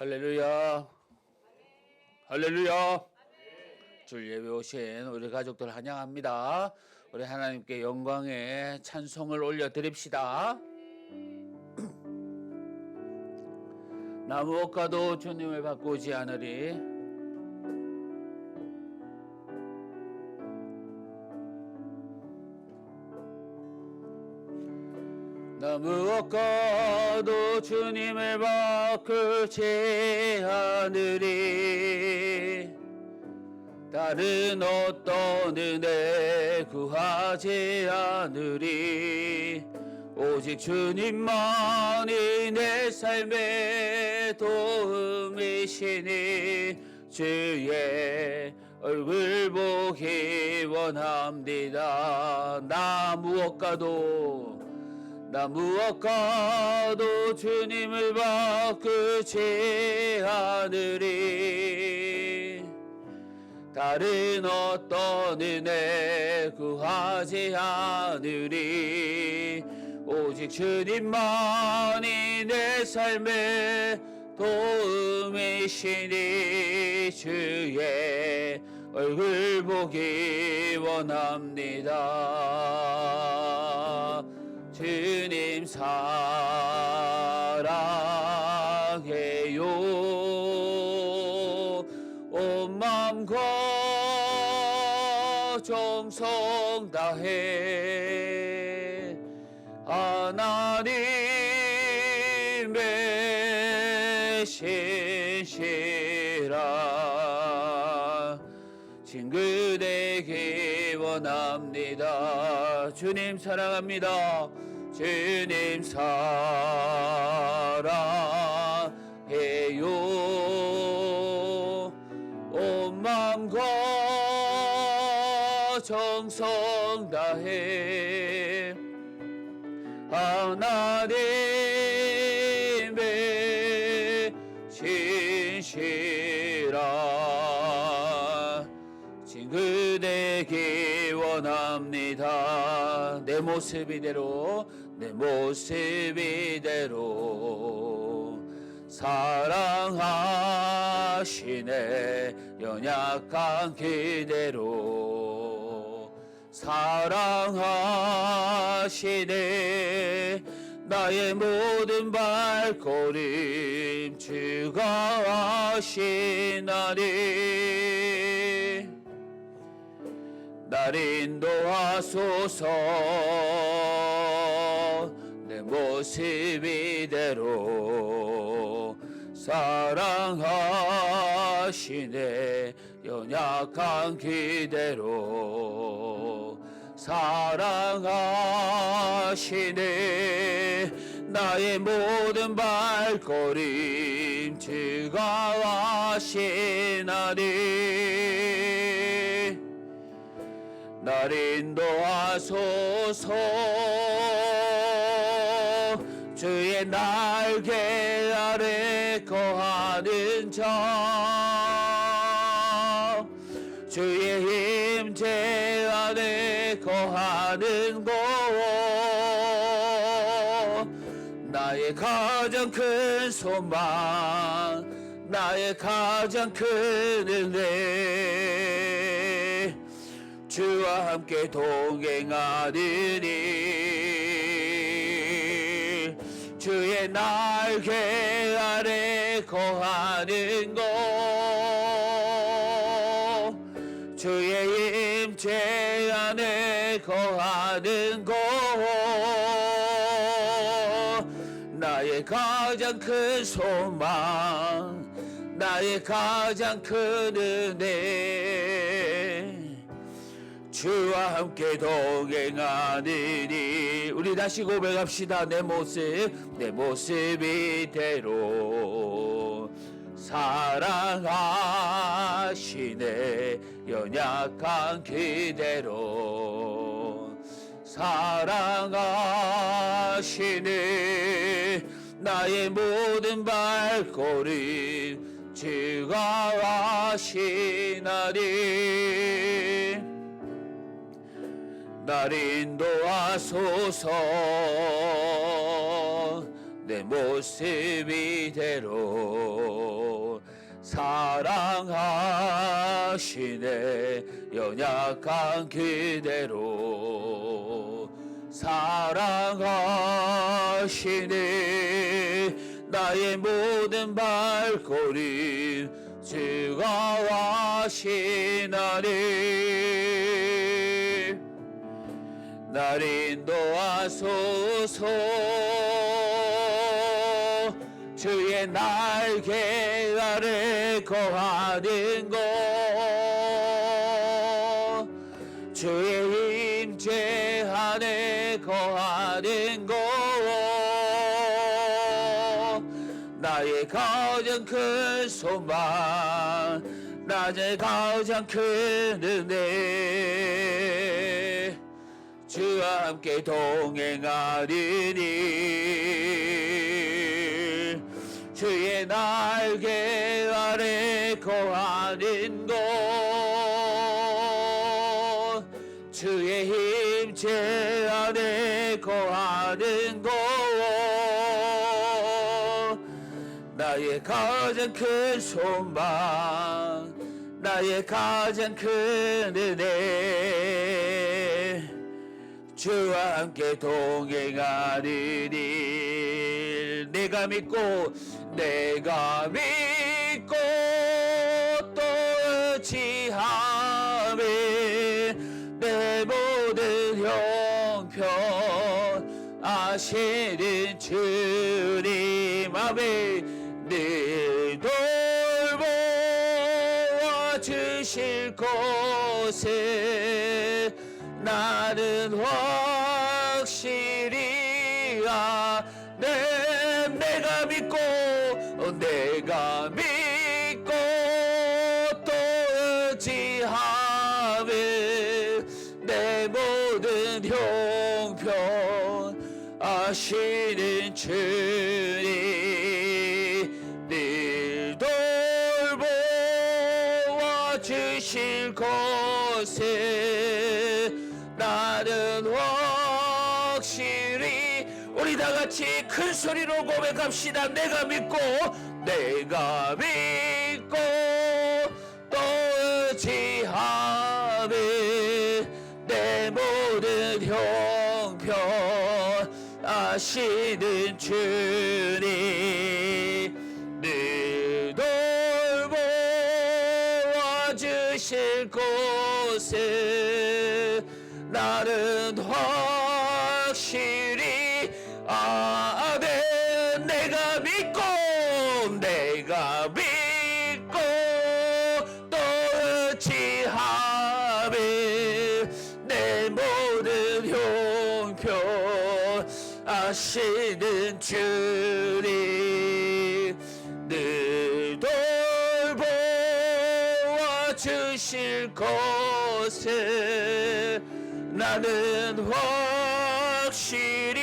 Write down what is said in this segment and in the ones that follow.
할렐루야. 할렐루야. 줄 예배 오신 우리 가족들 환영합니다. 우리 하나님께 영광의 찬송을 올려드립시다. 나 무엇과도 주님을 바꾸지 않으리. 나 무엇과도 주님을 바꾸지 않으리. 다른 어떤 은혜 구하지 않으리. 오직 주님만이 내 삶의 도움이시니 주의 얼굴 보기 원합니다. 나 무엇과도 주님을 바꾸지 않으리. 다른 어떤 은혜 구하지 않으리. 오직 주님만이 내 삶의 도움이시니 주의 얼굴 보기 원합니다. 주님 사랑해요. 온 마음과 정성 다해 하나님의 신실한 친구 되기 원합니다. 주님 사랑합니다. 주님 사랑해요. 온 마음과 정성 다해 하나님의 신실한 친구 되기 원합니다. 내 모습 이대로 사랑하시네. 연약한 그대로 사랑하시네. 나의 모든 발걸음 주가 하시나니 날 인도하소서. 내 모습 이대로 사랑하시네. 연약한 그대로 사랑하시네. 나의 모든 발걸음 주가 하시나니 날 인도하소서. 주의 날개 아래 거하는 자, 주의 임재 안에 거하는 곳, 나의 가장 큰 소망, 나의 가장 큰 은혜, 주와 함께 동행하리니 주의 날개 아래 거하는 곳, 주의 임재 안에 거하는 곳, 나의 가장 큰 소망, 나의 가장 큰 은혜, 주와 함께 동행하느니. 우리 다시 고백합시다. 내 모습 이대로 사랑하시네. 연약한 그대로 사랑하시네. 나의 모든 발걸음 주가 하시나니 날 인도하소서. 내 내 모습 이대로 사랑하시네. 연약한 그대로 사랑하시네. 나의 모든 발걸음 주가 하시나니 날 인도하소서. 주의 날개 아래 거하는 것, 주의 임재 안에 거하는 것, 나의 가장 큰 소망, 나의 가장 큰 은혜, 주와 함께 동행하리니 주의 날개 아래 거하는 곳, 주의 힘제 안에 거하는 곳, 나의 가장 큰 소망, 나의 가장 큰 은혜, 주와 함께 동행하리니 내가 믿고 또 의지하며 내 모든 형편 아시는 주님 앞에 늘 돌보아 주실 곳에 나는 확실히 내가 믿고 또 의지하며 내 모든 형편 아시는 주님 늘 돌보아 주실 곳에 나는 확실히, 우리 다 같이 큰 소리로 고백합시다. 내가 믿고 또 의지하며 내 모든 형편 아시는 주님 늘 돌보아 주실 곳에 나는 확실히 내가 믿고 또 의지하며 내 모든 형편 아시는 주님 늘 돌보아 주실 곳에 나는 확실히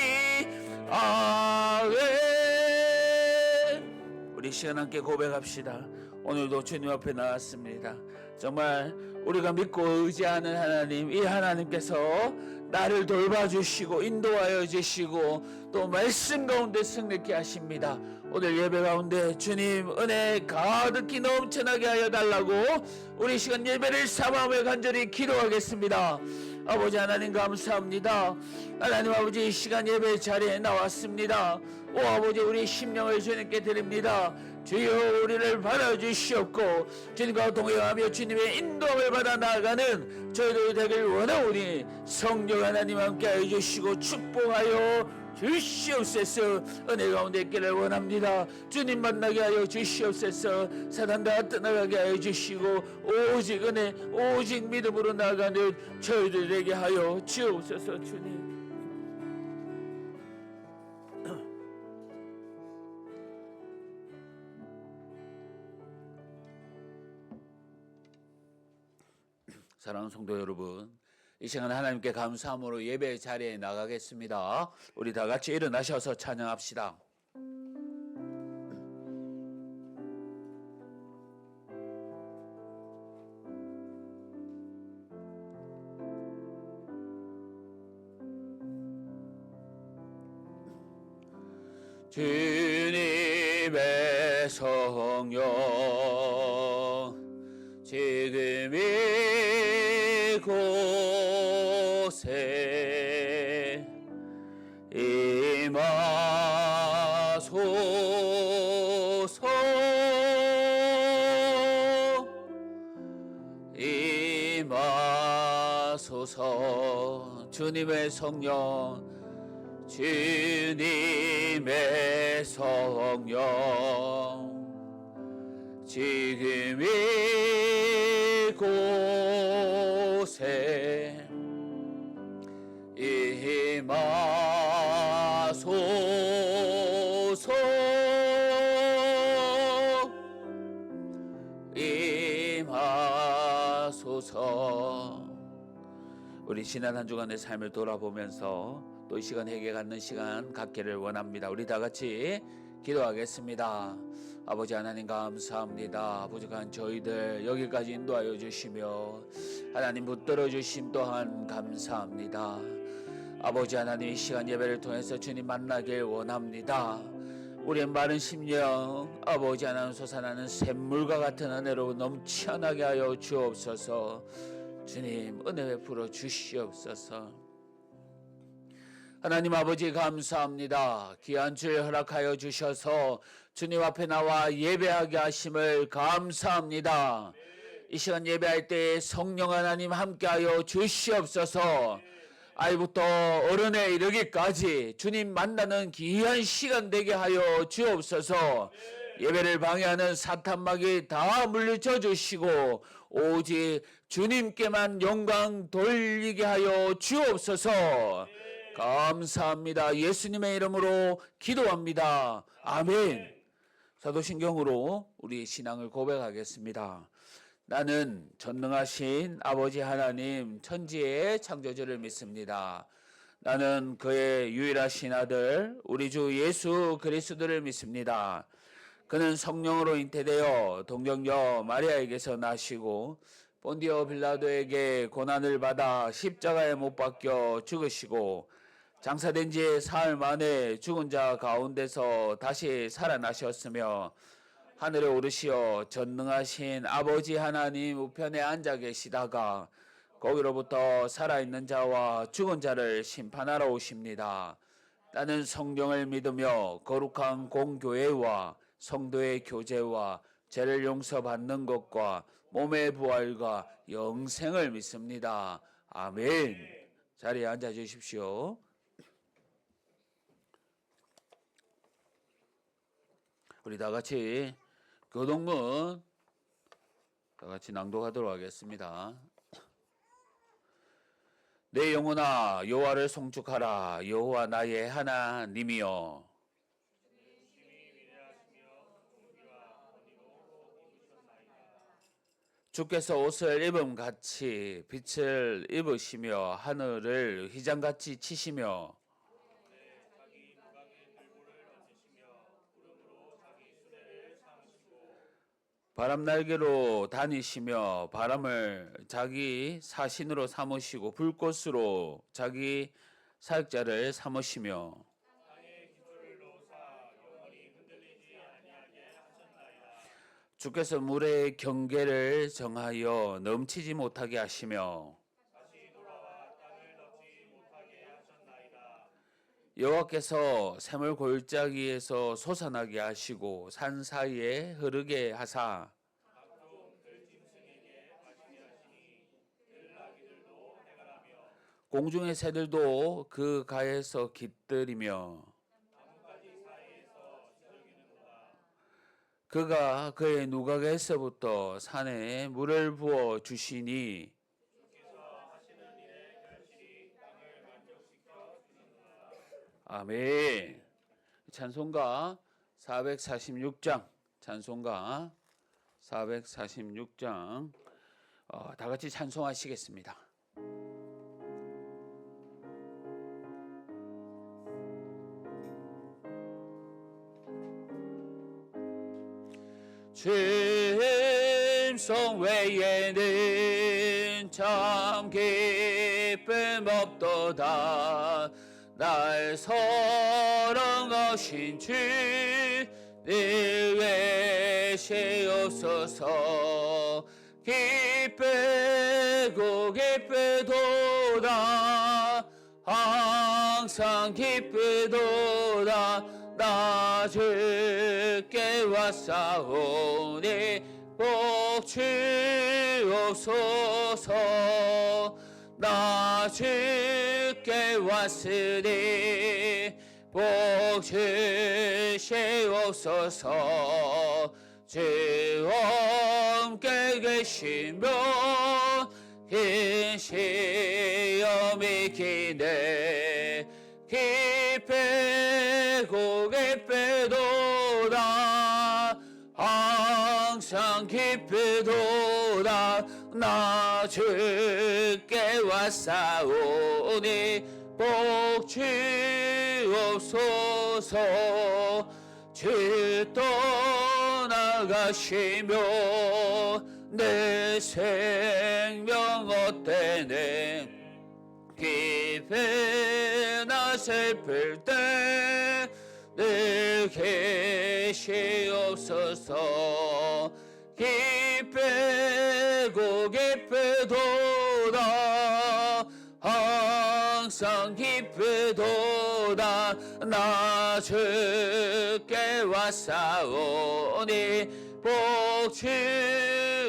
우리 시간 함께 고백합시다. 오늘도 주님 앞에 나왔습니다. 정말 우리가 믿고 의지하는 하나님, 이 하나님께서 나를 돌봐주시고 인도하여 주시고 또 말씀 가운데 승리케 하십니다. 오늘 예배 가운데 주님 은혜 가득히 넘쳐나게 하여 달라고 우리 시간 예배를 사모하며 간절히 기도하겠습니다. 아버지 하나님 감사합니다. 하나님 아버지 이 시간 예배 자리에 나왔습니다. 오 아버지 우리 심령을 주님께 드립니다. 주여 우리를 받아주시옵고 주님과 동행하며 주님의 인도함을 받아 나아가는 저희들이 되길 원하오니 성령 하나님 함께하여 주시고 축복하여 주시옵소서. 은혜 가운데 있기를 원합니다. 주님 만나게 하여 주시옵소서. 사단 다 떠나가게 하여 주시고 오직 은혜 오직 믿음으로 나아가는 저희들에게 하여 주옵소서. 주님 사랑하는 성도 여러분, 이 시간 하나님께 감사함으로 예배 자리에 나가겠습니다. 우리 다 같이 일어나셔서 찬양합시다. 주님의 성령 지금 이곳에 임하소서. 임하소서. 주님의 성령 주님의 성령 지금 이곳에 임하소서. 임하소서. 우리 지난 한 주간의 삶을 돌아보면서 또 이 시간 회개 갖는 시간 갖기를 원합니다. 우리 다 같이 기도하겠습니다. 아버지 하나님 감사합니다. 부족한 저희들 여기까지 인도하여 주시며 하나님 붙들어 주심 또한 감사합니다. 아버지 하나님 이 시간 예배를 통해서 주님 만나길 원합니다. 우리의 마른 심령 아버지 하나님 솟아나는 샘물과 같은 은혜로 넘쳐나게 하여 주옵소서. 주님 은혜 베풀어 주시옵소서. 하나님 아버지 감사합니다. 귀한 주일 허락하여 주셔서 주님 앞에 나와 예배하게 하심을 감사합니다. 이 시간 예배할 때 성령 하나님 함께하여 주시옵소서. 아이부터 어른에 이르기까지 주님 만나는 귀한 시간 되게 하여 주옵소서. 예배를 방해하는 사탄마귀 다 물리쳐 주시고 오직 주님께만 영광 돌리게 하여 주옵소서. 감사합니다. 예수님의 이름으로 기도합니다. 아멘. 사도신경으로 우리 신앙을 고백하겠습니다. 나는 전능하신 아버지 하나님 천지의 창조주를 믿습니다. 나는 그의 유일하신 아들 우리 주 예수 그리스도를 믿습니다. 그는 성령으로 잉태되어 동정녀 마리아에게서 나시고 본디오 빌라도에게 고난을 받아 십자가에 못 박혀 죽으시고 장사된 지 사흘 만에 죽은 자 가운데서 다시 살아나셨으며 하늘에 오르시어 전능하신 아버지 하나님 우편에 앉아 계시다가 거기로부터 살아있는 자와 죽은 자를 심판하러 오십니다. 나는 성령을 믿으며 거룩한 공교회와 성도의 교제와 죄를 용서받는 것과 몸의 부활과 영생을 믿습니다. 아멘. 자리에 앉아 주십시오. 우리 다 같이 교동문 다 같이 낭독하도록 하겠습니다. 내 영혼아 여호와를 송축하라. 여호와 나의 하나님이여. 주께서 옷을 입음같이 빛을 입으시며 하늘을 휘장같이 치시며 바람 날개로 다니시며 바람을 자기 사신으로 삼으시고 불꽃으로 자기 사역자를 삼으시며 주께서 물의 경계를 정하여 넘치지 못하게 하시며 여호와께서 샘을 골짜기에서 솟아나게 하시고 산 사이에 흐르게 하사 공중의 새들도 그 가에서 깃들이며 그가 그의 누각에서부터 산에 물을 부어 주시니 아멘. 찬송가 446장 찬송가 446장 다 같이 찬송하시겠습니다. 쉼성 외에는 참 기쁨 없도다. 날 사랑하신 주 늘 계시옵소서. 기쁘고 기쁘도다 항상 기쁘도다 나 주께 왔사오니 복 주옵소서. 나 주께 왔으니 복 주시옵소서. 주 함께 계시며 긴 시험이 기네 기쁘고 기쁘도다 항상 기쁘도다 나 주께 왔사오니 복 주옵소서. 주 떠나가시며 내 생명 어때네 기쁘나 슬플 때 늘 계시옵소서. 기쁘고 기쁘도다 항상 기쁘도다 나 주께 왔사오니 복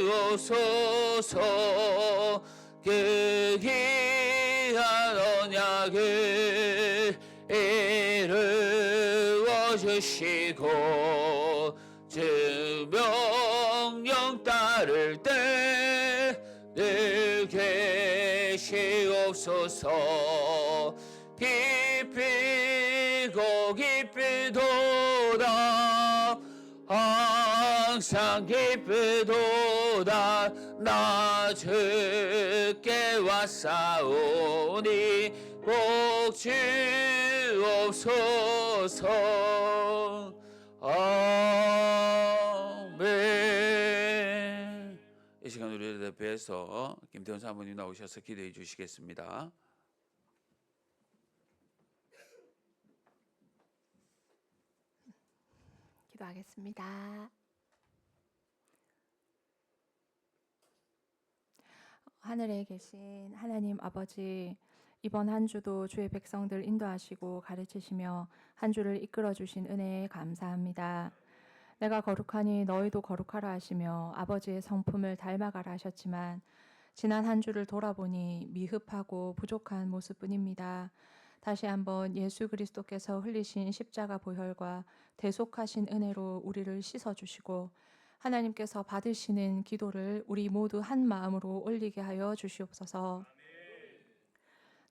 주옵소서. 그 귀한 언약을 이루어 주시고 주 명령 따를 때 늘 계시옵소서. 기쁘고 기쁘도다 항상 기쁘도다 나 주께 왔사오니 복 주옵소서. 아멘. 이 시간 우리를 대표해서 김태훈 사모님 나오셔서 기도해 주시겠습니다. 기도하겠습니다. 하늘에 계신 하나님 아버지, 이번 한 주도 주의 백성들 인도하시고 가르치시며 한 주를 이끌어 주신 은혜에 감사합니다. 내가 거룩하니 너희도 거룩하라 하시며 아버지의 성품을 닮아가라 하셨지만 지난 한 주를 돌아보니 미흡하고 부족한 모습뿐입니다. 다시 한번 예수 그리스도께서 흘리신 십자가 보혈과 대속하신 은혜로 우리를 씻어주시고 하나님께서 받으시는 기도를 우리 모두 한 마음으로 올리게 하여 주시옵소서.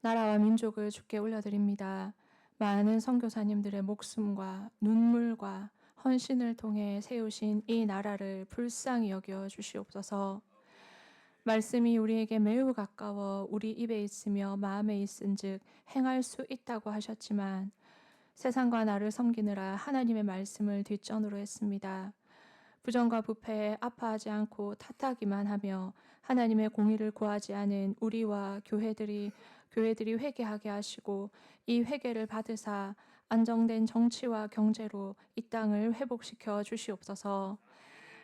나라와 민족을 주께 올려드립니다. 많은 선교사님들의 목숨과 눈물과 헌신을 통해 세우신 이 나라를 불쌍히 여겨 주시옵소서. 말씀이 우리에게 매우 가까워 우리 입에 있으며 마음에 있은즉 행할 수 있다고 하셨지만 세상과 나를 섬기느라 하나님의 말씀을 뒷전으로 했습니다. 부정과 부패에 아파하지 않고 탓하기만 하며 하나님의 공의를 구하지 않은 우리와 교회들이 회개하게 하시고 이 회개를 받으사 안정된 정치와 경제로 이 땅을 회복시켜 주시옵소서.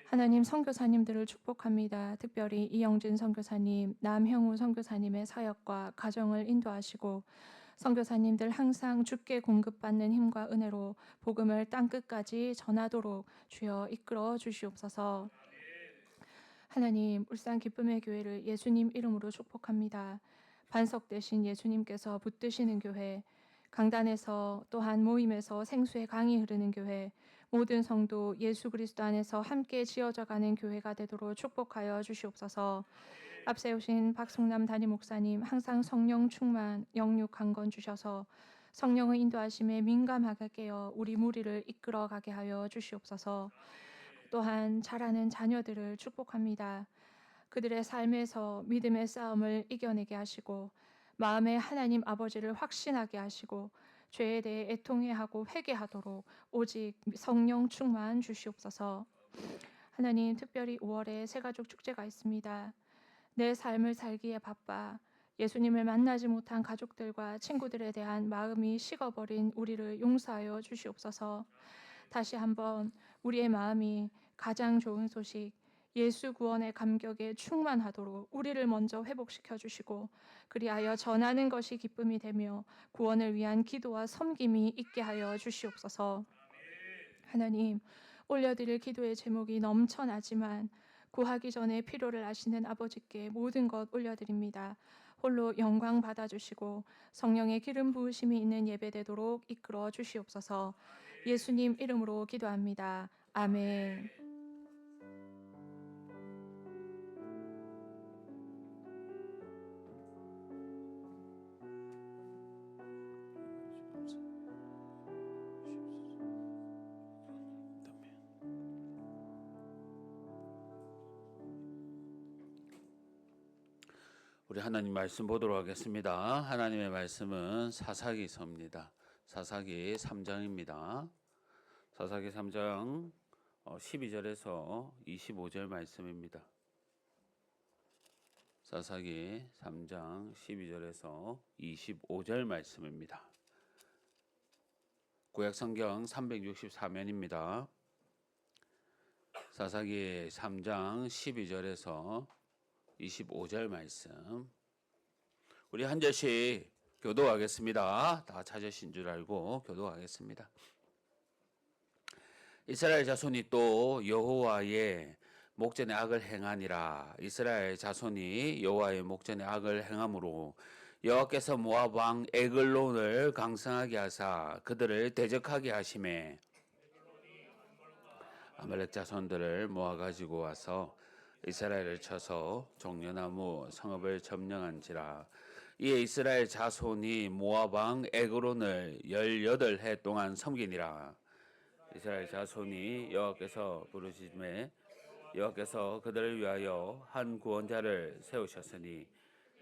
하나님, 선교사님들을 축복합니다. 특별히 이영진 선교사님, 남형우 선교사님의 사역과 가정을 인도하시고 선교사님들 항상 주께 공급받는 힘과 은혜로 복음을 땅끝까지 전하도록 주여 이끌어 주시옵소서. 하나님, 울산 기쁨의 교회를 예수님 이름으로 축복합니다. 반석 대신 예수님께서 붙드시는 교회, 강단에서 또한 모임에서 생수의 강이 흐르는 교회, 모든 성도 예수 그리스도 안에서 함께 지어져가는 교회가 되도록 축복하여 주시옵소서. 앞세우신 박송남 담임 목사님 항상 성령 충만, 영육 강건 주셔서 성령의 인도하심에 민감하게 깨어 우리 무리를 이끌어가게 하여 주시옵소서. 또한 자라는 자녀들을 축복합니다. 그들의 삶에서 믿음의 싸움을 이겨내게 하시고 마음에 하나님 아버지를 확신하게 하시고 죄에 대해 애통해하고 회개하도록 오직 성령 충만 주시옵소서. 하나님, 특별히 5월에 새가족 축제가 있습니다. 내 삶을 살기에 바빠 예수님을 만나지 못한 가족들과 친구들에 대한 마음이 식어버린 우리를 용서하여 주시옵소서. 다시 한번 우리의 마음이 가장 좋은 소식, 예수 구원의 감격에 충만하도록 우리를 먼저 회복시켜 주시고, 그리하여 전하는 것이 기쁨이 되며 구원을 위한 기도와 섬김이 있게 하여 주시옵소서. 하나님, 올려드릴 기도의 제목이 넘쳐나지만 구하기 전에 필요를 아시는 아버지께 모든 것 올려드립니다. 홀로 영광 받아주시고 성령의 기름 부으심이 있는 예배되도록 이끌어 주시옵소서. 예수님 이름으로 기도합니다. 아멘. 우리 하나님 말씀 보도록 하겠습니다. 하나님의 말씀은 사사기서입니다. 사사기 3장입니다. 사사기 3장 12절에서 25절 말씀입니다. 사사기 3장 12절에서 25절 말씀입니다. 구약성경 364면입니다. 사사기 3장 12절에서 25절 말씀. 우리 한 절씩 교도하겠습니다. 다 찾으신 줄 알고 교도하겠습니다. 이스라엘 자손이 또 여호와의 목전에 악을 행하니라. 이스라엘 자손이 여호와의 목전에 악을 행함으로 여호와께서 모압 왕 에글론을 강성하게 하사 그들을 대적하게 하심에 아말렉 자손들을 모아 가지고 와서 이스라엘을 쳐서 종려나무 성읍을 점령한지라. 이에 이스라엘 자손이 모압 왕 에글론을 18해 동안 섬기니라. 이스라엘 자손이 여호와께서 부르심에 여호와께서 그들을 위하여 한 구원자를 세우셨으니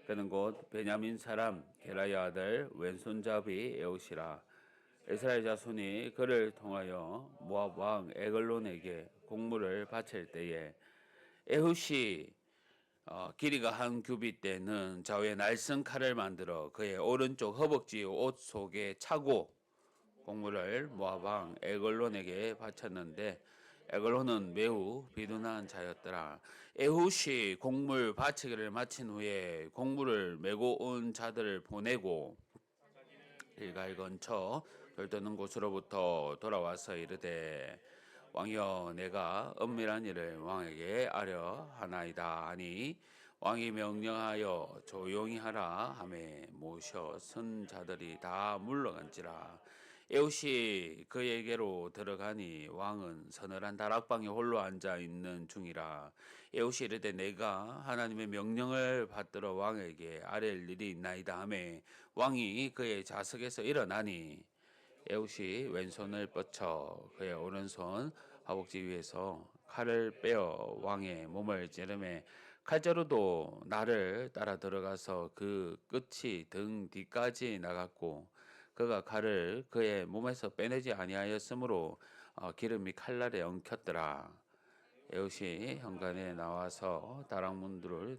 그는 곧 베냐민 사람 게라야 아들 왼손잡이 에웃이라. 이스라엘 자손이 그를 통하여 모압 왕 에글론에게 공물을 바칠 때에 에훗이 길이가 한 규빗 되는 좌우에 날쌘 칼을 만들어 그의 오른쪽 허벅지 옷 속에 차고 공물을 모압 왕 에글론에게 바쳤는데 에글론은 매우 비둔한 자였더라. 에훗이 공물 바치기를 마친 후에 공물을 메고 온 자들을 보내고 길갈 근처 돌떠는 곳으로부터 돌아와서 이르되 왕이여 내가 은밀한 일을 왕에게 아려 하나이다 하니 왕이 명령하여 조용히 하라 하매 모셔 쓴 자들이 다 물러간지라. 에훗이 그에게로 들어가니 왕은 서늘한 다락방에 홀로 앉아 있는 중이라. 에훗이 이르되 내가 하나님의 명령을 받들어 왕에게 아랠 일이 있나이다 하매 왕이 그의 좌석에서 일어나니 에훗이 왼손을 뻗쳐 그의 오른손 허벅지 위에서 칼을 빼어 왕의 몸을 찌르매 칼자루도 나를 따라 들어가서 그 끝이 등 뒤까지 나갔고 그가 칼을 그의 몸에서 빼내지 아니하였으므로 기름이 칼날에 엉켰더라. 에훗이 현관에 나와서 다락문들을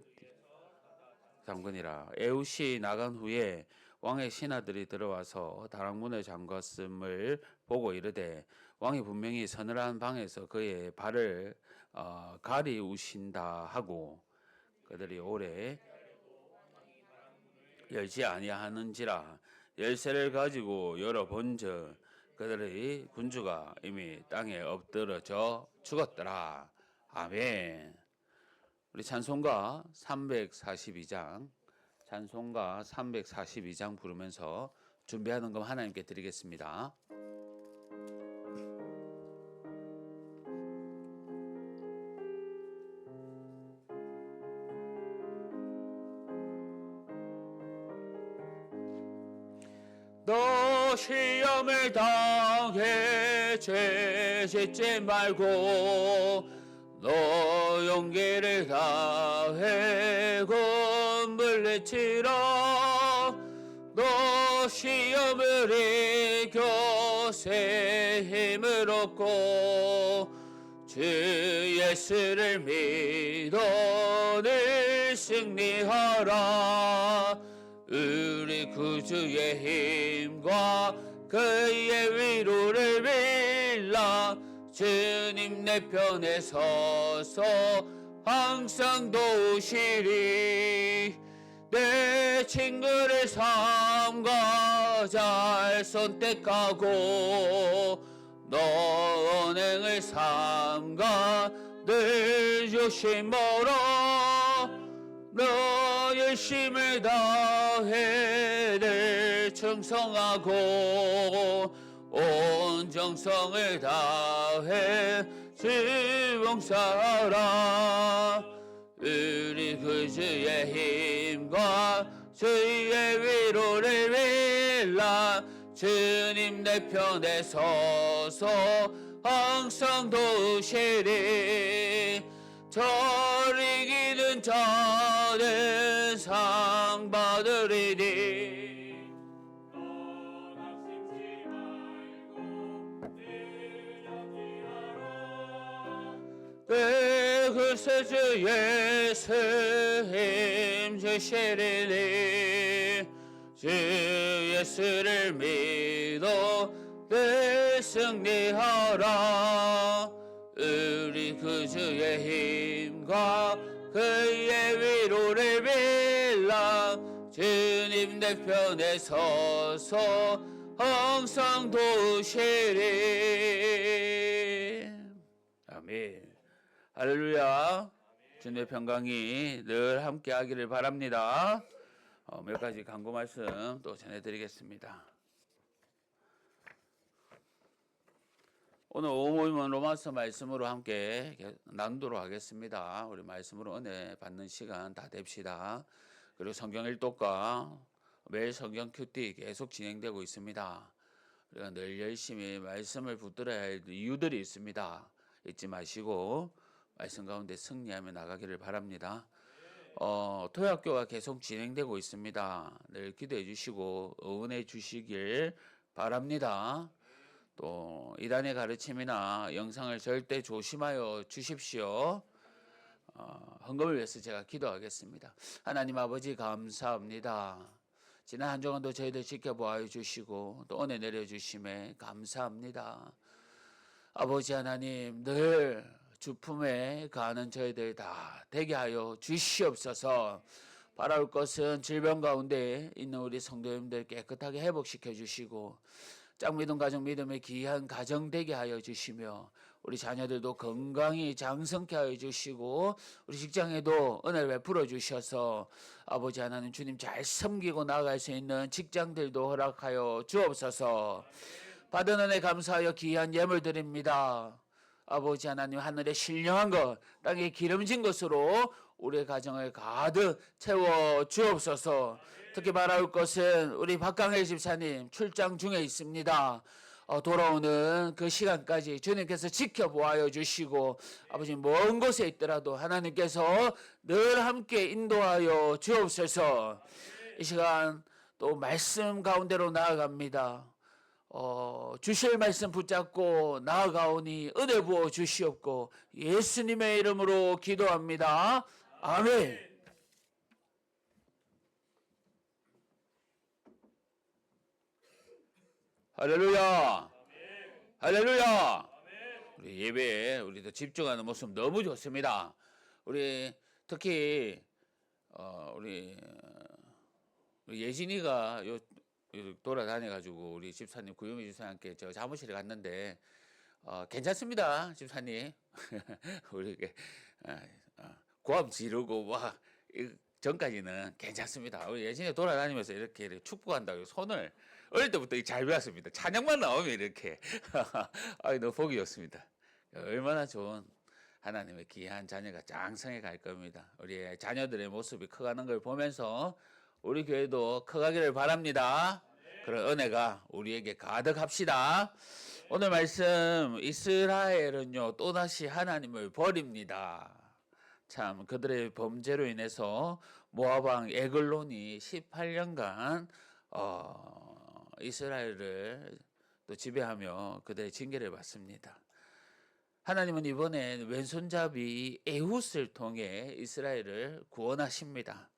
잠그니라. 에훗이 나간 후에 왕의 신하들이 들어와서 다락문을 잠갔음을 보고 이르되 왕이 분명히 서늘한 방에서 그의 발을 가리우신다 하고 그들이 오래 열지 아니하는지라. 열쇠를 가지고 열어본즉 그들의 군주가 이미 땅에 엎드러져 죽었더라. 아멘. 우리 찬송가 342장 찬송가 342장 부르면서 준비하는 것 하나님께 드리겠습니다. 너 시험을 당해 죄 짓지 말고 너 용기를 다해 곤불 내치라. 너 시험을 이겨 새 힘을 얻고 주 예수를 믿어 늘 승리하라. 우리 구주의 힘과 그의 위로를 빌라. 주님 내 편에 서서 항상 도우시리. 내 친구를 삼가 잘 선택하고 너 언행을 삼가 늘 조심하라. 너 열심을 다해 늘 충성하고 온 정성을 다해 주 봉사하라. 우리 구주의 힘과 주의 위로를 빌라. 주님 내 편에 서서 항상 도우시리. 저를 이기는 자는 상 받으리니. 내 구세주 예수 힘주시리니. 주 예수를 믿어 늘 승리하라. 우리 구주의 힘과 그의 위로를 빌라. 주님 내 편에 서서 항상 도우시리. 아멘. 할렐루야. 주님의 평강이 늘 함께 하기를 바랍니다. 몇 가지 간구 말씀 또 전해드리겠습니다. 오늘 오모임은 로마서 말씀으로 함께 나누도록 하겠습니다. 우리 말씀으로 은혜 받는 시간 다 됩시다. 그리고 성경 일독과 매일 성경 큐티 계속 진행되고 있습니다. 우리가 늘 열심히 말씀을 붙들어야 할 이유들이 있습니다. 잊지 마시고 말씀 가운데 승리하며 나가기를 바랍니다. 토요학교가 계속 진행되고 있습니다. 늘 기도해 주시고 응원해 주시길 바랍니다. 또 이단의 가르침이나 영상을 절대 조심하여 주십시오. 헌금을 위해서 제가 기도하겠습니다. 하나님 아버지 감사합니다. 지난 한 주간도 저희들 지켜보아 주시고 또 은혜 내려주심에 감사합니다. 아버지 하나님 늘 주품에 가는 저희들 다 되게 하여 주시옵소서. 바라올 것은 질병 가운데 있는 우리 성도님들 깨끗하게 회복시켜 주시고 짝믿음 가정 믿음의 귀한 가정 되게 하여 주시며 우리 자녀들도 건강히 장성케 하여 주시고 우리 직장에도 은혜를 베풀어 주셔서 아버지 하나님 주님 잘 섬기고 나아갈 수 있는 직장들도 허락하여 주옵소서. 받은 은혜 감사하여 귀한 예물 드립니다. 아버지 하나님 하늘에 신령한 것 땅에 기름진 것으로 우리의 가정을 가득 채워 주옵소서. 특히 바라올 것은 우리 박강일 집사님 출장 중에 있습니다. 돌아오는 그 시간까지 주님께서 지켜보아 주시고 아버지 먼 곳에 있더라도 하나님께서 늘 함께 인도하여 주옵소서. 이 시간 또 말씀 가운데로 나아갑니다. 주실 말씀 붙잡고 나아가오니 은혜 부어 주시옵고 예수님의 이름으로 기도합니다. 아멘. 할렐루야. 할렐루야. 우리 예배에 우리도 집중하는 모습 너무 좋습니다. 우리 특히 우리 예진이가 돌아다녀가지고 우리 집사님 구유미 집사님께 저 사무실에 갔는데 괜찮습니다 집사님. 우리 고함 지르고 막 전까지는 괜찮습니다. 우리 예진이 돌아다니면서 이렇게 축복한다고 손을 어릴 때부터 잘 배웠습니다. 찬양만 나오면 이렇게 너무 보기 좋습니다. 얼마나 좋은 하나님의 귀한 자녀가 장성해 갈 겁니다. 우리 자녀들의 모습이 커가는 걸 보면서 우리 교회도 커가기를 바랍니다. 그런 은혜가 우리에게 가득합시다. 오늘 말씀 이스라엘은요 또다시 하나님을 버립니다. 참 그들의 범죄로 인해서 모압 왕 에글론이 18년간 이스라엘을 또 지배하며 그들의 징계를 받습니다. 하나님은 이번엔 왼손잡이 에훗을 통해 이스라엘을 구원하십니다.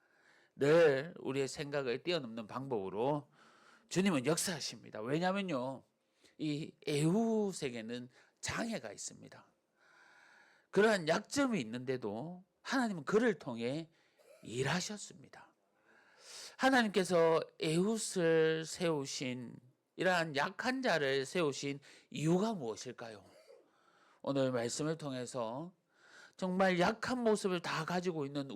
늘 우리의 생각을 뛰어넘는 방법으로 주님은 역사하십니다. 왜냐하면요, 이 에훗에게는 장애가 있습니다. 그러한 약점이 있는데도 하나님은 그를 통해 일하셨습니다. 하나님께서 에훗을 세우신, 이러한 약한 자를 세우신 이유가 무엇일까요? 오늘 말씀을 통해서 정말 약한 모습을 다 가지고 있는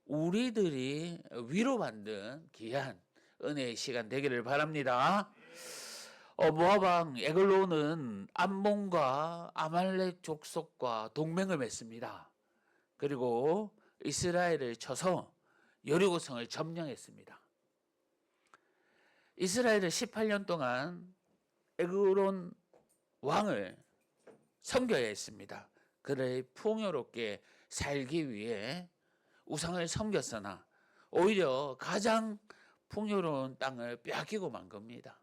우리들이 위로받는 귀한 은혜의 시간 되기를 바랍니다. 모압 왕 에글론은 암몬과 아말렉 족속과 동맹을 맺습니다. 그리고 이스라엘을 쳐서 여리고성을 점령했습니다. 이스라엘은 18년 동안 에글론 왕을 섬겨야 했습니다. 그를 풍요롭게 살기 위해 우상을 섬겼으나 오히려 가장 풍요로운 땅을 빼앗기고 만 겁니다.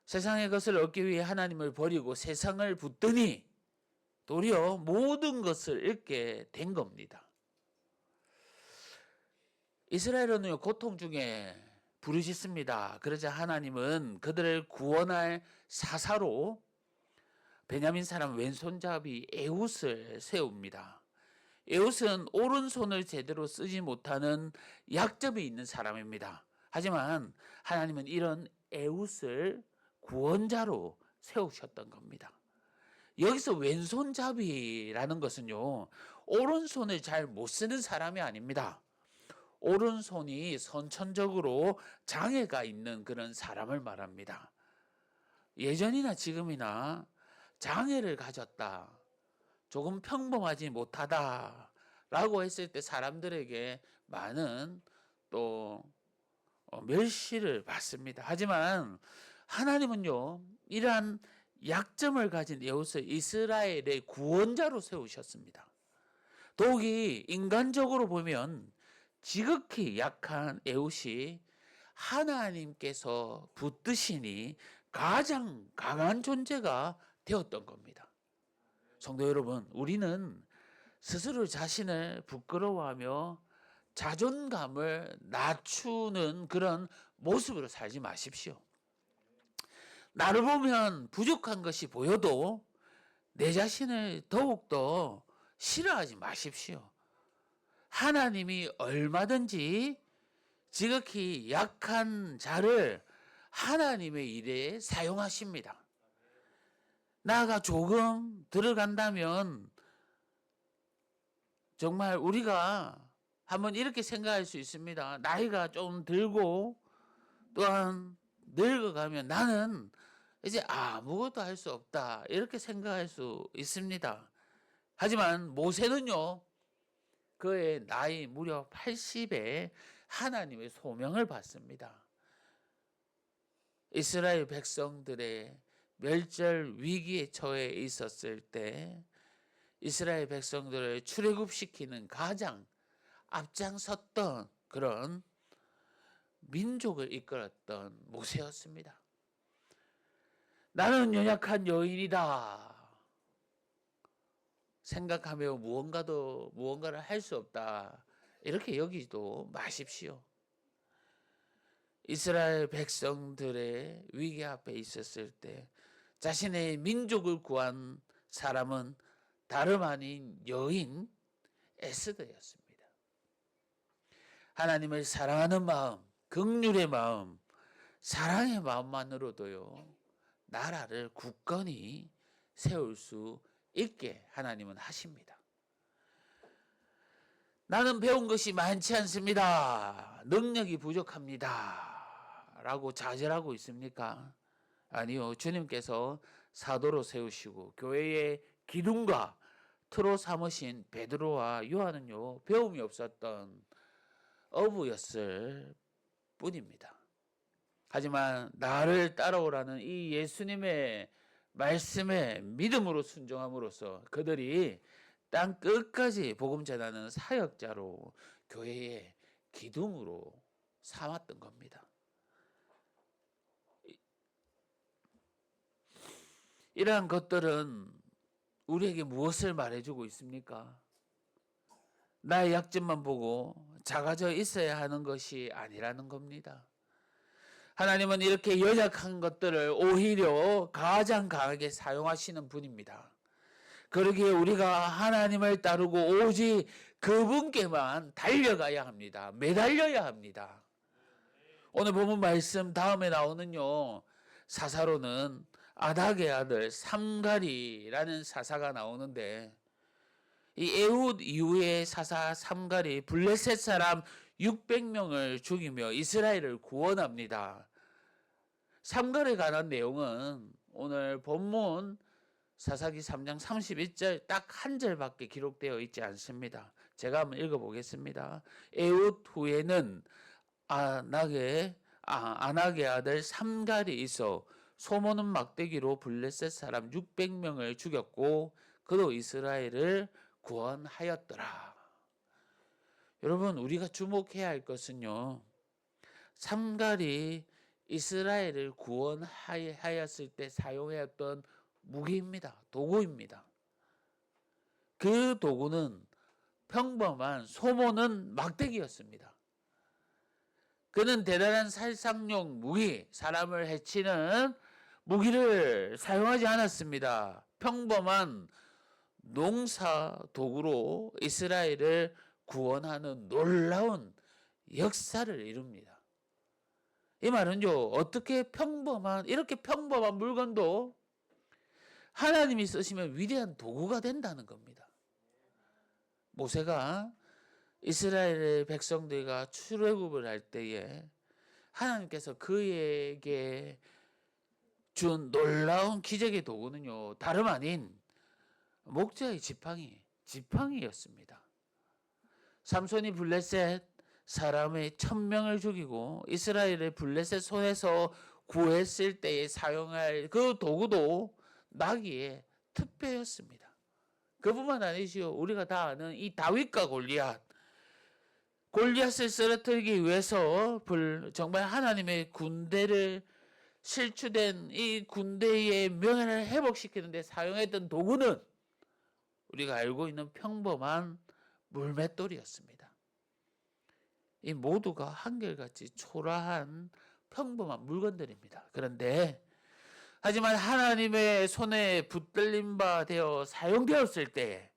세상의 것을 얻기 위해 하나님을 버리고 세상을 붙더니 도리어 모든 것을 잃게 된 겁니다. 이스라엘은 고통 중에 부르짖습니다. 그러자 하나님은 그들을 구원할 사사로 베냐민 사람 왼손잡이 에훗을 세웁니다. 에훗은 오른손을 제대로 쓰지 못하는 약점이 있는 사람입니다. 하지만 하나님은 이런 에훗을 구원자로 세우셨던 겁니다. 여기서 왼손잡이라는 것은요, 오른손을 잘 못 쓰는 사람이 아닙니다. 오른손이 선천적으로 장애가 있는 그런 사람을 말합니다. 예전이나 지금이나 장애를 가졌다, 조금 평범하지 못하다 라고 했을 때 사람들에게 많은 또 멸시를 받습니다. 하지만 하나님은요, 이러한 약점을 가진 에훗을 이스라엘의 구원자로 세우셨습니다. 더욱이 인간적으로 보면 지극히 약한 에훗이 하나님께서 붙드시니 가장 강한 존재가 되었던 겁니다. 성도 여러분, 우리는 스스로 자신을 부끄러워하며 자존감을 낮추는 그런 모습으로 살지 마십시오. 나를 보면 부족한 것이 보여도 내 자신을 더욱더 싫어하지 마십시오. 하나님이 얼마든지 지극히 약한 자를 하나님의 일에 사용하십니다. 나가 조금 들어간다면 정말 우리가 한번 이렇게 생각할 수 있습니다. 나이가 좀 들고 또한 늙어가면 나는 이제 아무것도 할 수 없다, 이렇게 생각할 수 있습니다. 하지만 모세는요, 그의 나이 무려 80에 하나님의 소명을 받습니다. 이스라엘 백성들의 멸절 위기에 처해 있었을 때 이스라엘 백성들을 출애굽시키는 가장 앞장섰던 그런 민족을 이끌었던 모세였습니다. 나는 연약한 여인이다 생각하며 무언가를 할 수 없다, 이렇게 여기지도 마십시오. 이스라엘 백성들의 위기 앞에 있었을 때 자신의 민족을 구한 사람은 다름 아닌 여인 에스더였습니다. 하나님을 사랑하는 마음, 긍휼의 마음, 사랑의 마음만으로도요, 나라를 굳건히 세울 수 있게 하나님은 하십니다. 나는 배운 것이 많지 않습니다, 능력이 부족합니다 라고 좌절하고 있습니까? 아니요, 주님께서 사도로 세우시고 교회의 기둥과 틀로 삼으신 베드로와 요한은요, 배움이 없었던 어부였을 뿐입니다. 하지만 나를 따라오라는 이 예수님의 말씀에 믿음으로 순종함으로써 그들이 땅 끝까지 복음 전하는 사역자로 교회의 기둥으로 삼았던 겁니다. 이러한 것들은 우리에게 무엇을 말해주고 있습니까? 나의 약점만 보고 작아져 있어야 하는 것이 아니라는 겁니다. 하나님은 이렇게 연약한 것들을 오히려 가장 강하게 사용하시는 분입니다. 그러기에 우리가 하나님을 따르고 오직 그분께만 달려가야 합니다. 매달려야 합니다. 오늘 본문 말씀 다음에 나오는요, 사사로는 아닥의 아들 삼갈이라는 사사가 나오는데, 이 에훗 이후의 사사 삼갈이 블레셋 사람 600명을 죽이며 이스라엘을 구원합니다. 삼갈에 관한 내용은 오늘 본문 사사기 3장 31절 딱 한 절밖에 기록되어 있지 않습니다. 제가 한번 읽어보겠습니다. 에훗 후에는 아낙의 아들 삼갈이 있어 소모는 막대기로 블레셋 사람 600명을 죽였고 그도 이스라엘을 구원하였더라. 여러분, 우리가 주목해야 할 것은요, 삼갈이 이스라엘을 구원하였을 때 사용하였던 무기입니다. 도구입니다. 그 도구는 평범한 소모는 막대기였습니다. 그는 대단한 살상용 무기, 사람을 해치는 무기를 사용하지 않았습니다. 평범한 농사 도구로 이스라엘을 구원하는 놀라운 역사를 이룹니다. 이 말은요, 어떻게 이렇게 평범한 물건도 하나님이 쓰시면 위대한 도구가 된다는 겁니다. 모세가 이스라엘의 백성들과 출애굽을 할 때에 하나님께서 그에게 준 놀라운 기적의 도구는요, 다름 아닌 목자의 지팡이였습니다. 삼손이 블레셋 사람의 1000명을 죽이고 이스라엘의 블레셋 손에서 구했을 때에 사용할 그 도구도 나귀의 특패였습니다. 그뿐만 아니지요. 우리가 다 아는 이 다윗과 골리앗을 쓰러뜨리기 위해서 정말 하나님의 군대를 실추된 이 군대의 명예를 회복시키는 데 사용했던 도구는 우리가 알고 있는 평범한 물맷돌이었습니다. 이 모두가 한결같이 초라한 평범한 물건들입니다. 그런데 하지만 하나님의 손에 붙들린 바 되어 사용되었을 때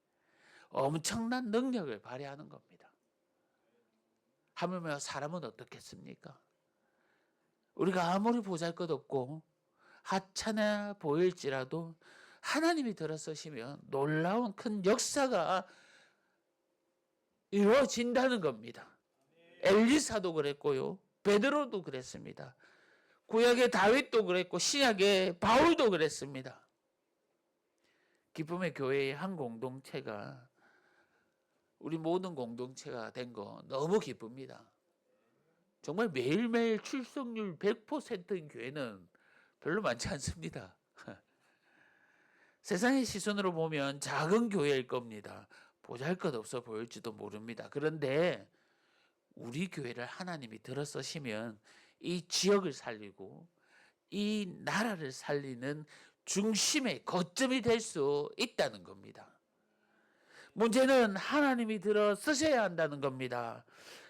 엄청난 능력을 발휘하는 겁니다. 하물며 사람은 어떻겠습니까? 우리가 아무리 보잘것없고 하찮아 보일지라도 하나님이 들어서시면 놀라운 큰 역사가 이루어진다는 겁니다. 엘리사도 그랬고요, 베드로도 그랬습니다. 구약의 다윗도 그랬고 신약의 바울도 그랬습니다. 기쁨의 교회의 한 공동체가 우리 모든 공동체가 된 거 너무 기쁩니다. 정말 매일매일 출석률 100%인 교회는 별로 많지 않습니다. 세상의 시선으로 보면 작은 교회일 겁니다. 보잘것없어 보일지도 모릅니다. 그런데 우리 교회를 하나님이 들어서시면 이 지역을 살리고 이 나라를 살리는 중심의 거점이 될 수 있다는 겁니다. 문제는 하나님이 들어서셔야 한다는 겁니다.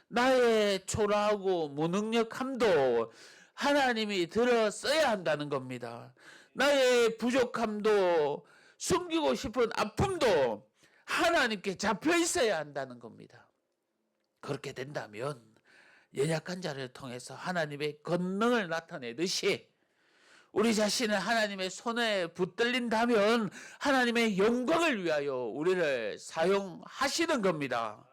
나의 초라하고 무능력함도 하나님이 들어서야 한다는 겁니다. 나의 부족함도, 숨기고 싶은 아픔도 하나님께 잡혀 있어야 한다는 겁니다. 그렇게 된다면 연약한 자를 통해서 하나님의 권능을 나타내듯이 우리 자신을 하나님의 손에 붙들린다면 하나님의 영광을 위하여 우리를 사용하시는 겁니다.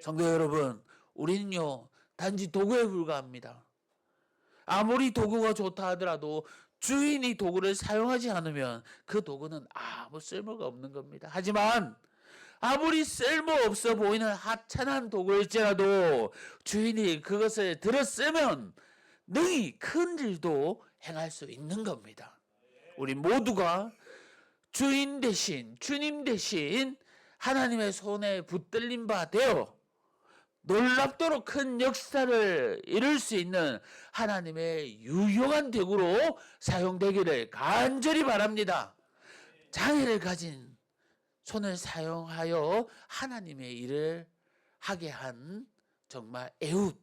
성도 여러분, 우리는요 단지 도구에 불과합니다. 아무리 도구가 좋다 하더라도 주인이 도구를 사용하지 않으면 그 도구는 아무 쓸모가 없는 겁니다. 하지만 아무리 쓸모없어 보이는 하찮은 도구일지라도 주인이 그것을 들어 쓰면 능히 큰 일도 행할 수 있는 겁니다. 우리 모두가 주인 대신, 주님 대신 하나님의 손에 붙들린 바 되어 놀랍도록 큰 역사를 이룰 수 있는 하나님의 유용한 도구로 사용되기를 간절히 바랍니다. 장애를 가진 손을 사용하여 하나님의 일을 하게 한 정말 에훗,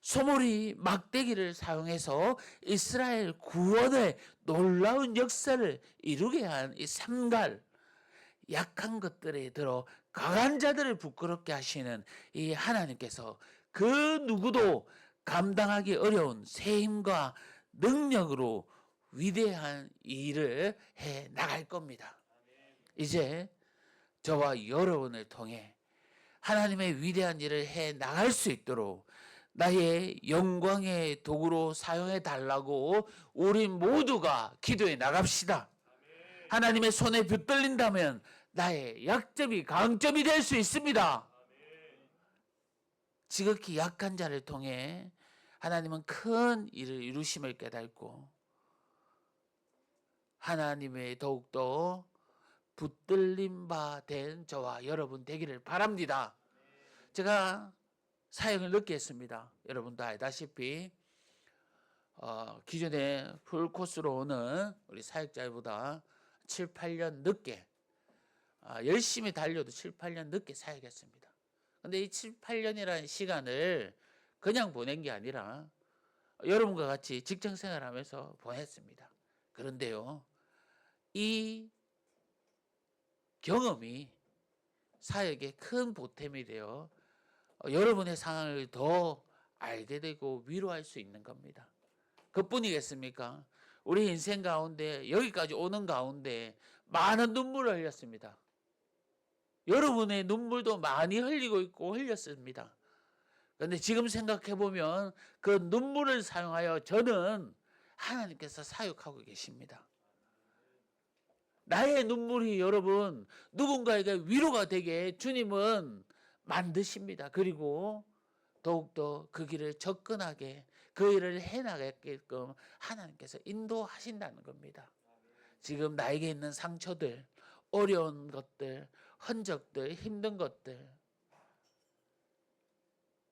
소몰이 막대기를 사용해서 이스라엘 구원의 놀라운 역사를 이루게 한 이 삼갈, 약한 것들에 들어 강한 자들을 부끄럽게 하시는 이 하나님께서 그 누구도 감당하기 어려운 새 힘과 능력으로 위대한 일을 해 나갈 겁니다. 이제 저와 여러분을 통해 하나님의 위대한 일을 해 나갈 수 있도록 나의 영광의 도구로 사용해 달라고 우리 모두가 기도해 나갑시다. 하나님의 손에 붙들린다면 나의 약점이 강점이 될 수 있습니다. 지극히 약한 자를 통해 하나님은 큰 일을 이루심을 깨닫고 하나님의 더욱더 붙들림 바 된 저와 여러분 되기를 바랍니다. 제가 사역을 늦게 했습니다. 여러분도 알다시피 기존에 풀코스로 오는 우리 사역자보다 7, 8년 늦게 열심히 달려도 7, 8년 늦게 사역했습니다. 근데 이 7, 8년이라는 시간을 그냥 보낸 게 아니라 여러분과 같이 직장생활하면서 보냈습니다. 그런데요, 이 경험이 사역에 큰 보탬이 되어 여러분의 상황을 더 알게 되고 위로할 수 있는 겁니다. 그뿐이겠습니까? 우리 인생 가운데 여기까지 오는 가운데 많은 눈물을 흘렸습니다. 여러분의 눈물도 많이 흘리고 있고 흘렸습니다. 그런데 지금 생각해 보면 그 눈물을 사용하여 저는 하나님께서 사역하고 계십니다. 나의 눈물이 여러분 누군가에게 위로가 되게 주님은 만드십니다. 그리고 더욱더 그 길을 접근하게 그 일을 해나가게끔 하나님께서 인도하신다는 겁니다. 지금 나에게 있는 상처들, 어려운 것들, 흔적들, 힘든 것들,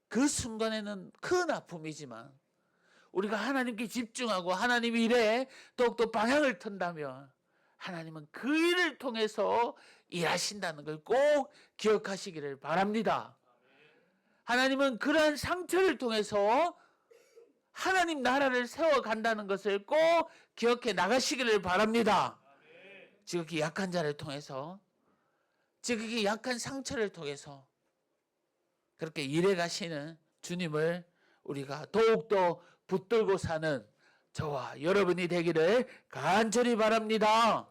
그 순간에는 큰 아픔이지만 우리가 하나님께 집중하고 하나님 일에 더욱더 방향을 튼다면 하나님은 그 일을 통해서 일하신다는 걸 꼭 기억하시기를 바랍니다. 하나님은 그러한 상처를 통해서 하나님 나라를 세워간다는 것을 꼭 기억해 나가시기를 바랍니다. 지극히 약한 자를 통해서, 지극히 약한 상처를 통해서 그렇게 일해 가시는 주님을 우리가 더욱더 붙들고 사는 저와 여러분이 되기를 간절히 바랍니다.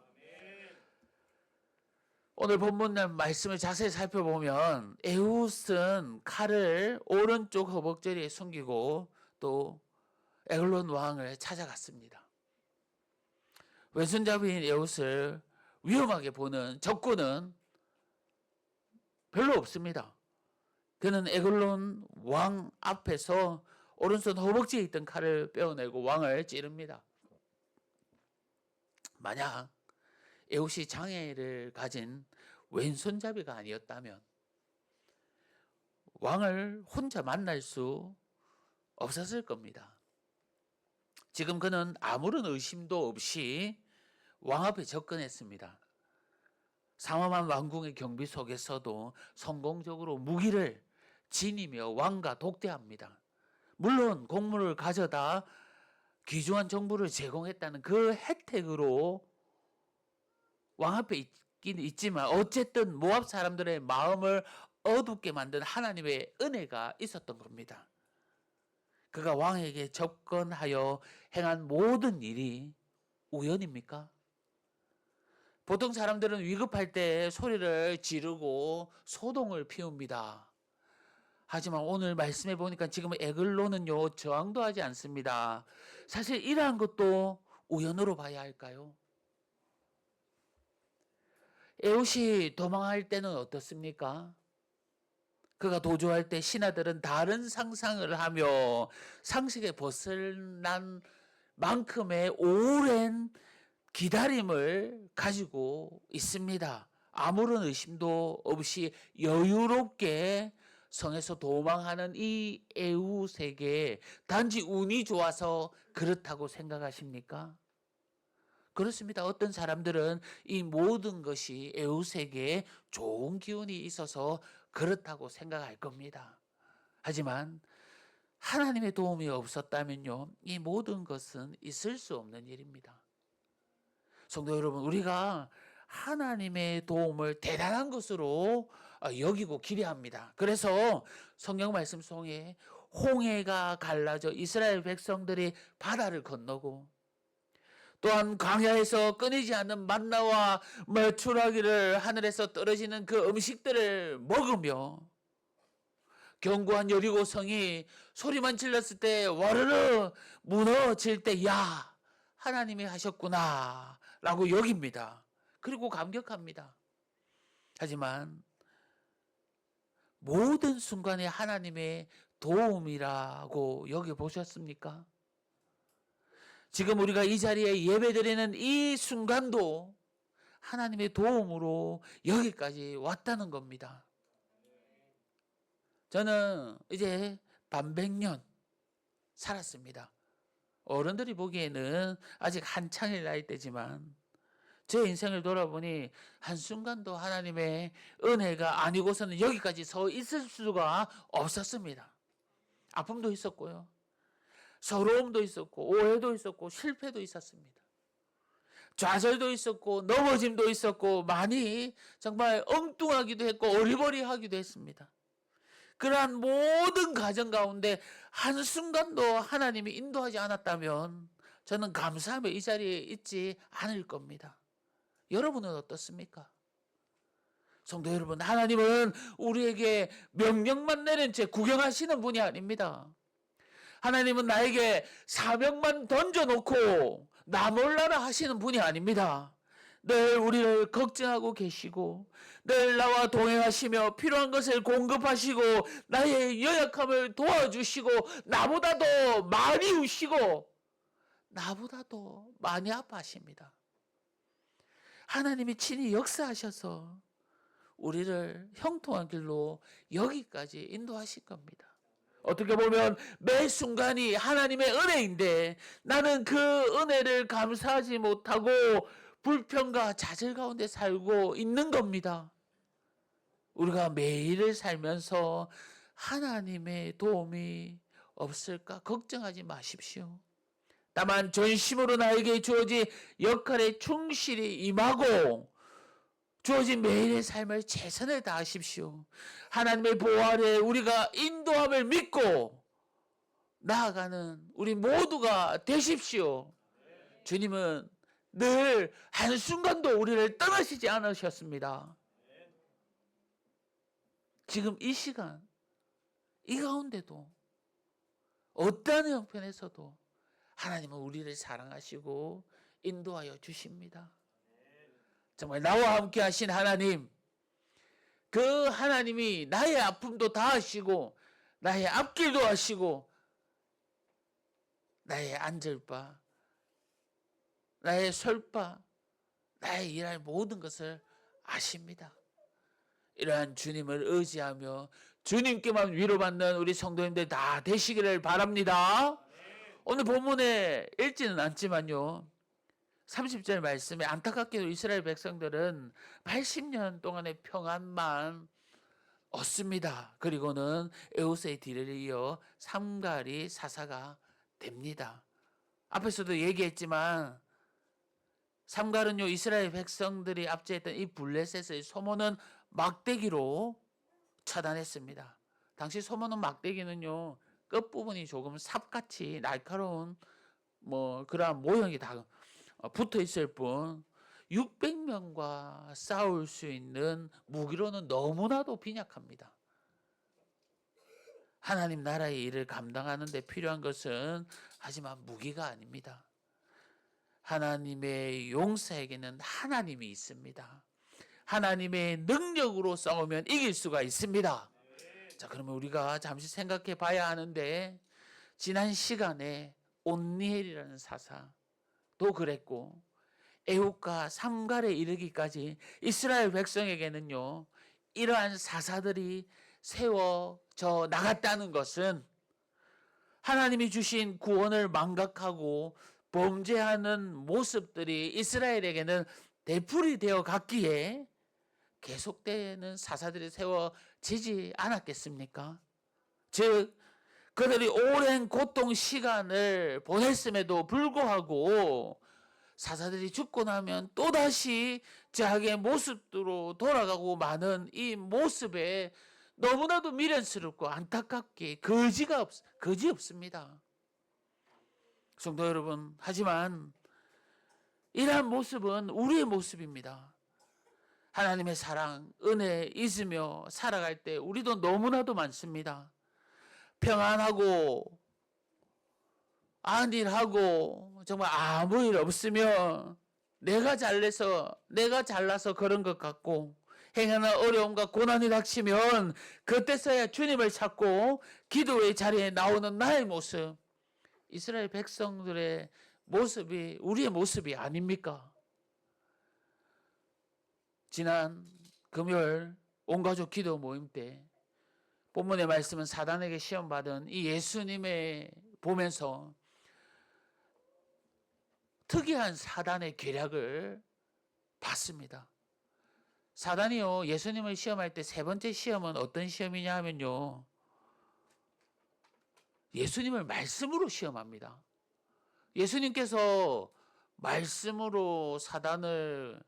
오늘 본문 말씀을 자세히 살펴보면 에훗은 칼을 오른쪽 허벅지에 숨기고 또 에글론 왕을 찾아갔습니다. 왼손잡이인 에훗을 위험하게 보는 적군은 별로 없습니다. 그는 에글론 왕 앞에서 오른손 허벅지에 있던 칼을 빼어내고 왕을 찌릅니다. 만약 에훗이 장애를 가진 왼손잡이가 아니었다면 왕을 혼자 만날 수 없었을 겁니다. 지금 그는 아무런 의심도 없이 왕 앞에 접근했습니다. 삼엄한 왕궁의 경비 속에서도 성공적으로 무기를 지니며 왕과 독대합니다. 물론 공물을 가져다 귀중한 정보를 제공했다는 그 혜택으로 왕 앞에 있긴 있지만 어쨌든 모압 사람들의 마음을 어둡게 만든 하나님의 은혜가 있었던 겁니다. 그가 왕에게 접근하여 행한 모든 일이 우연입니까? 보통 사람들은 위급할 때 소리를 지르고 소동을 피웁니다. 하지만 오늘 말씀해 보니까 지금 에글론은요 저항도 하지 않습니다. 사실 이러한 것도 우연으로 봐야 할까요? 에훗이 도망할 때는 어떻습니까? 그가 도주할 때 신하들은 다른 상상을 하며 상식에 벗어난 만큼의 오랜 기다림을 가지고 있습니다. 아무런 의심도 없이 여유롭게 성에서 도망하는 이 에훗에게 단지 운이 좋아서 그렇다고 생각하십니까? 그렇습니다. 어떤 사람들은 이 모든 것이 에웃에게 좋은 기운이 있어서 그렇다고 생각할 겁니다. 하지만 하나님의 도움이 없었다면요, 이 모든 것은 있을 수 없는 일입니다. 성도 여러분, 우리가 하나님의 도움을 대단한 것으로 여기고 기대합니다. 그래서 성경 말씀 속에 홍해가 갈라져 이스라엘 백성들이 바다를 건너고, 또한 광야에서 끊이지 않는 만나와 메추라기를 하늘에서 떨어지는 그 음식들을 먹으며, 견고한 여리고 성이 소리만 질렀을 때 와르르 무너질 때, 야, 하나님이 하셨구나 라고 여깁니다. 그리고 감격합니다. 하지만 모든 순간에 하나님의 도움이라고 여겨보셨습니까? 지금 우리가 이 자리에 예배드리는 이 순간도 하나님의 도움으로 여기까지 왔다는 겁니다. 저는 이제 반백년 살았습니다. 어른들이 보기에는 아직 한창일 나이대지만 제 인생을 돌아보니 한순간도 하나님의 은혜가 아니고서는 여기까지 서 있을 수가 없었습니다. 아픔도 있었고요, 서러움도 있었고, 오해도 있었고, 실패도 있었습니다. 좌절도 있었고, 넘어짐도 있었고, 많이 정말 엉뚱하기도 했고 어리버리하기도 했습니다. 그러한 모든 과정 가운데 한순간도 하나님이 인도하지 않았다면 저는 감사하며 이 자리에 있지 않을 겁니다. 여러분은 어떻습니까? 성도 여러분, 하나님은 우리에게 명령만 내린 채 구경하시는 분이 아닙니다. 하나님은 나에게 사명만 던져놓고 나 몰라라 하시는 분이 아닙니다. 늘 우리를 걱정하고 계시고, 늘 나와 동행하시며 필요한 것을 공급하시고, 나의 연약함을 도와주시고, 나보다 더 많이 우시고, 나보다 더 많이 아파하십니다. 하나님이 친히 역사하셔서 우리를 형통한 길로 여기까지 인도하실 겁니다. 어떻게 보면 매 순간이 하나님의 은혜인데 나는 그 은혜를 감사하지 못하고 불평과 좌절 가운데 살고 있는 겁니다. 우리가 매일을 살면서 하나님의 도움이 없을까 걱정하지 마십시오. 다만 전심으로 나에게 주어진 역할에 충실히 임하고 주어진 매일의 삶을 최선을 다하십시오. 하나님의 보호 아래 우리가 인도함을 믿고 나아가는 우리 모두가 되십시오. 주님은 늘 한순간도 우리를 떠나시지 않으셨습니다. 지금 이 시간, 이 가운데도 어떠한 형편에서도 하나님은 우리를 사랑하시고 인도하여 주십니다. 정말 나와 함께 하신 하나님, 그 하나님이 나의 아픔도 다 하시고 나의 앞길도 하시고 나의 앉을 바, 나의 설 바, 나의 일할 모든 것을 아십니다. 이러한 주님을 의지하며 주님께만 위로받는 우리 성도님들 다 되시기를 바랍니다. 오늘 본문에 읽지는 않지만요, 30절 말씀에 안타깝게도 이스라엘 백성들은 80년 동안의 평안만 얻습니다. 그리고는 에웃의 뒤를 이어 삼갈이 사사가 됩니다. 앞에서도 얘기했지만 삼갈은요, 이스라엘 백성들이 압제했던 이 블레셋의 소모는 막대기로 차단했습니다. 당시 소모는 막대기는요, 끝부분이 조금 삽같이 날카로운 그러한 모형이 다 붙어 있을 뿐 600명과 싸울 수 있는 무기로는 너무나도 빈약합니다. 하나님 나라의 일을 감당하는 데 필요한 것은 하지만 무기가 아닙니다. 하나님의 용사에게는 하나님이 있습니다. 하나님의 능력으로 싸우면 이길 수가 있습니다. 자, 그러면 우리가 잠시 생각해 봐야 하는데, 지난 시간에 온니엘이라는 사사도 그랬고 에웃과 삼갈에 이르기까지 이스라엘 백성에게는요, 이러한 사사들이 세워져 나갔다는 것은 하나님이 주신 구원을 망각하고 범죄하는 모습들이 이스라엘에게는 되풀이 되어 갔기에 계속되는 사사들이 세워지지 않았겠습니까? 즉 그들이 오랜 고통 시간을 보냈음에도 불구하고 사사들이 죽고 나면 또다시 자기의 모습으로 돌아가고 마는 이 모습에 너무나도 미련스럽고 안타깝게 거지 없습니다. 성도 여러분, 하지만 이러한 모습은 우리의 모습입니다. 하나님의 사랑, 은혜 있으며 살아갈 때 우리도 너무나도 많습니다. 평안하고 안일하고 정말 아무 일 없으며 내가 잘나서 그런 것 같고, 행하는 어려움과 고난이 닥치면 그때서야 주님을 찾고 기도의 자리에 나오는 나의 모습, 이스라엘 백성들의 모습이 우리의 모습이 아닙니까? 지난 금요일 온가족 기도 모임 때 본문의 말씀은 사단에게 시험받은 이 예수님의 보면서 특이한 사단의 계략을 봤습니다. 사단이요, 예수님을 시험할 때 세 번째 시험은 어떤 시험이냐 하면요, 예수님을 말씀으로 시험합니다. 예수님께서 말씀으로 사단을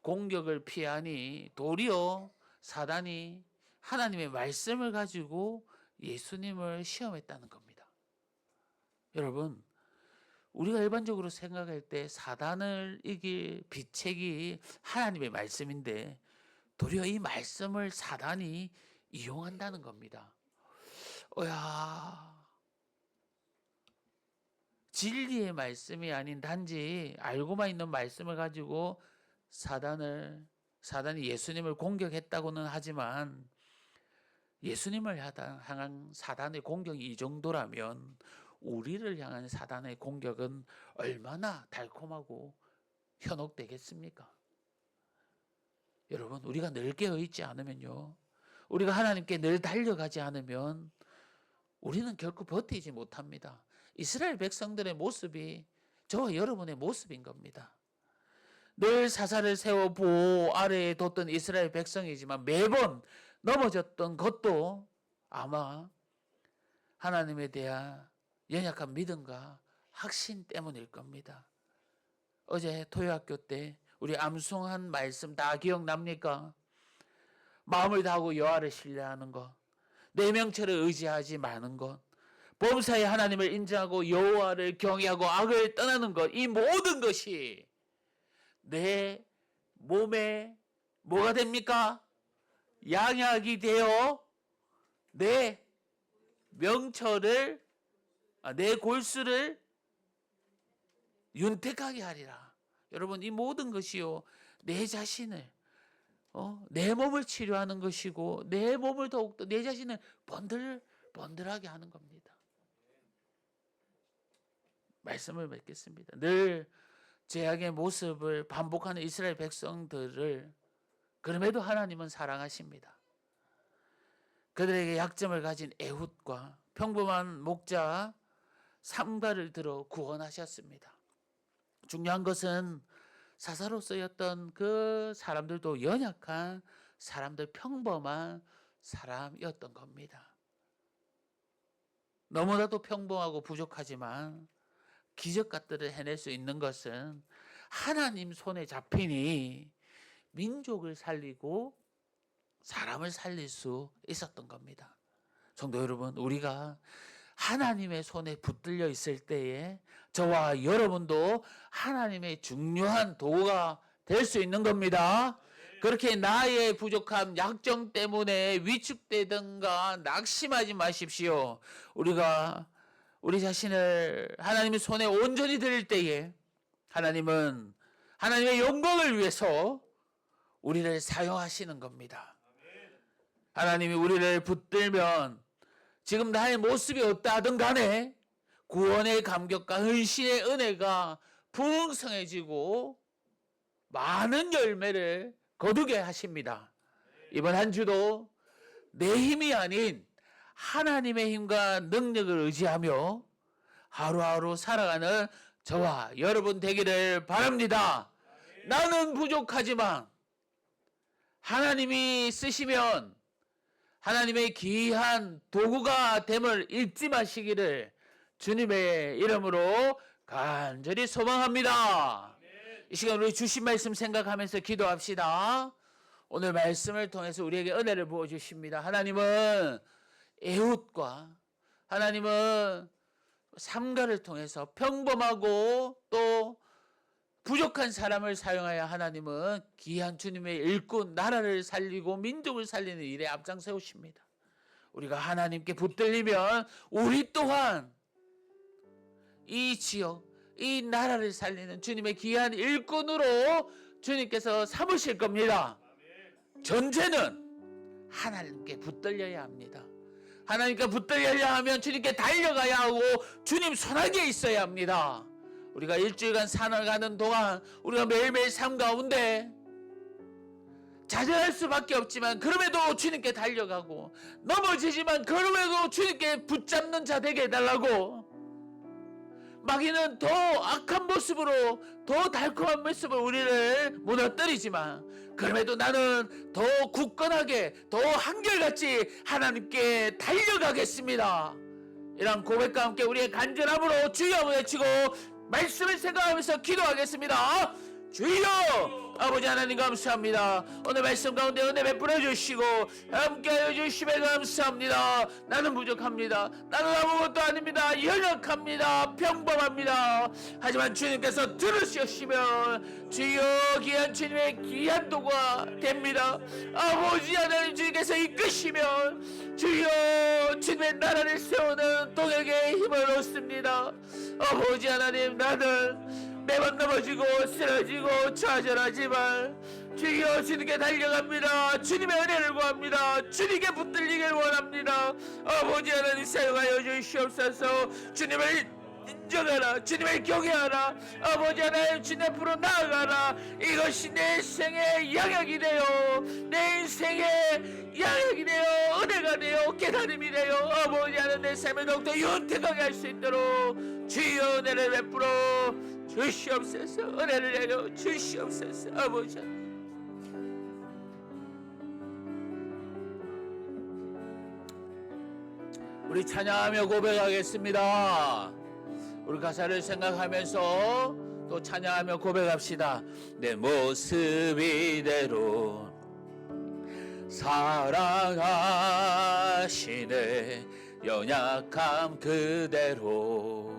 공격을 피하니 도리어 사단이 하나님의 말씀을 가지고 예수님을 시험했다는 겁니다. 여러분, 우리가 일반적으로 생각할 때 사단을 이길 비책이 하나님의 말씀인데 도리어 이 말씀을 사단이 이용한다는 겁니다. 진리의 말씀이 아닌 단지 알고만 있는 말씀을 가지고 사단이 예수님을 공격했다고는 하지만, 예수님을 향한 사단의 공격이 이 정도라면 우리를 향한 사단의 공격은 얼마나 달콤하고 현혹되겠습니까? 여러분, 우리가 늘 깨어있지 않으면요, 우리가 하나님께 늘 달려가지 않으면 우리는 결코 버티지 못합니다. 이스라엘 백성들의 모습이 저와 여러분의 모습인 겁니다. 늘 사사를 세워 보호 아래에 뒀던 이스라엘 백성이지만 매번 넘어졌던 것도 아마 하나님에 대한 연약한 믿음과 확신 때문일 겁니다. 어제 토요학교 때 우리 암송한 말씀 다 기억납니까? 마음을 다하고 여호와를 신뢰하는 것, 내 명철을 의지하지 마는 것, 범사에 하나님을 인정하고 여호와를 경외하고 악을 떠나는 것, 이 모든 것이 내 몸에 뭐가 됩니까? 양약이 되어 내 명철을, 내 골수를 윤택하게 하리라. 여러분, 이 모든 것이요, 내 자신을, 내 몸을 치료하는 것이고 내 몸을 더욱더 내 자신을 번들하게 하는 겁니다. 말씀을 맺겠습니다. 늘 죄악의 모습을 반복하는 이스라엘 백성들을 그럼에도 하나님은 사랑하십니다. 그들에게 약점을 가진 에훗과 평범한 목자 삼가를 들어 구원하셨습니다. 중요한 것은 사사로 쓰였던 그 사람들도 연약한 사람들, 평범한 사람이었던 겁니다. 너무나도 평범하고 부족하지만 기적 같들을 해낼 수 있는 것은 하나님 손에 잡히니 민족을 살리고 사람을 살릴 수 있었던 겁니다. 성도 여러분, 우리가 하나님의 손에 붙들려 있을 때에 저와 여러분도 하나님의 중요한 도구가 될 수 있는 겁니다. 그렇게 나의 부족함, 약점 때문에 위축되든가 낙심하지 마십시오. 우리가 우리 자신을 하나님의 손에 온전히 드릴 때에 하나님은 하나님의 영광을 위해서 우리를 사용하시는 겁니다. 하나님이 우리를 붙들면 지금 나의 모습이 어떠하든 간에 구원의 감격과 헌신의 은혜가 풍성해지고 많은 열매를 거두게 하십니다. 이번 한 주도 내 힘이 아닌 하나님의 힘과 능력을 의지하며 하루하루 살아가는 저와 여러분 되기를 바랍니다. 나는 부족하지만 하나님이 쓰시면 하나님의 귀한 도구가 됨을 잊지 마시기를 주님의 이름으로 간절히 소망합니다. 이 시간 우리 주신 말씀 생각하면서 기도합시다. 오늘 말씀을 통해서 우리에게 은혜를 부어주십니다. 하나님은 에훗과 하나님은 삼가를 통해서 평범하고 또 부족한 사람을 사용하여 하나님은 귀한 주님의 일꾼 나라를 살리고 민족을 살리는 일에 앞장세우십니다. 우리가 하나님께 붙들리면 우리 또한 이 지역, 이 나라를 살리는 주님의 귀한 일꾼으로 주님께서 삼으실 겁니다. 전제는 하나님께 붙들려야 합니다. 하나님께 붙들려야 하면 주님께 달려가야 하고 주님 손아귀에 있어야 합니다. 우리가 일주일간 살아가는 동안 우리가 매일매일 삶 가운데 좌절할 수밖에 없지만 그럼에도 주님께 달려가고 넘어지지만 그럼에도 주님께 붙잡는 자 되게 해달라고 마귀는 더 악한 모습으로 더 달콤한 모습으로 우리를 무너뜨리지만 그럼에도 나는 더 굳건하게 더 한결같이 하나님께 달려가겠습니다. 이런 고백과 함께 우리의 간절함으로 주여 외치고 말씀을 생각하면서 기도하겠습니다. 주여 아버지 하나님 감사합니다. 오늘 말씀 가운데 은혜 베풀어 주시고 함께하여 주심에 감사합니다. 나는 부족합니다. 나는 아무것도 아닙니다. 연약합니다. 평범합니다. 하지만 주님께서 들으셨으면 주여 귀한 주님의 귀한 도가 됩니다. 아버지 하나님 주님께서 이끄시면 주여 주님의 나라를 세우는 동역의 힘을 얻습니다. 아버지 하나님 나는 매번 넘어지고 쓰러지고 좌절하지만 주여 주님께 달려갑니다. 주님의 은혜를 구합니다. 주님께 붙들리길 원합니다. 아버지 하나님 사용하여 주시옵소서. 주님을 인정하라. 주님을 경외하라. 아버지 하나님 주님 앞으로 나아가라. 이것이 내 인생의 양약이 되어 내 인생의 양약이 되어 은혜가 되어 깨달음이 되어 아버지 하나님 내 삶을 더욱더 윤택하게 할 수 있도록 주여 은혜를 베풀어 주시옵소서. 은혜를 내려 주시옵소서. 아버지 우리 찬양하며 고백하겠습니다. 우리 가사를 생각하면서 또 찬양하며 고백합시다. 내 모습 이대로 사랑하시네. 연약함 그대로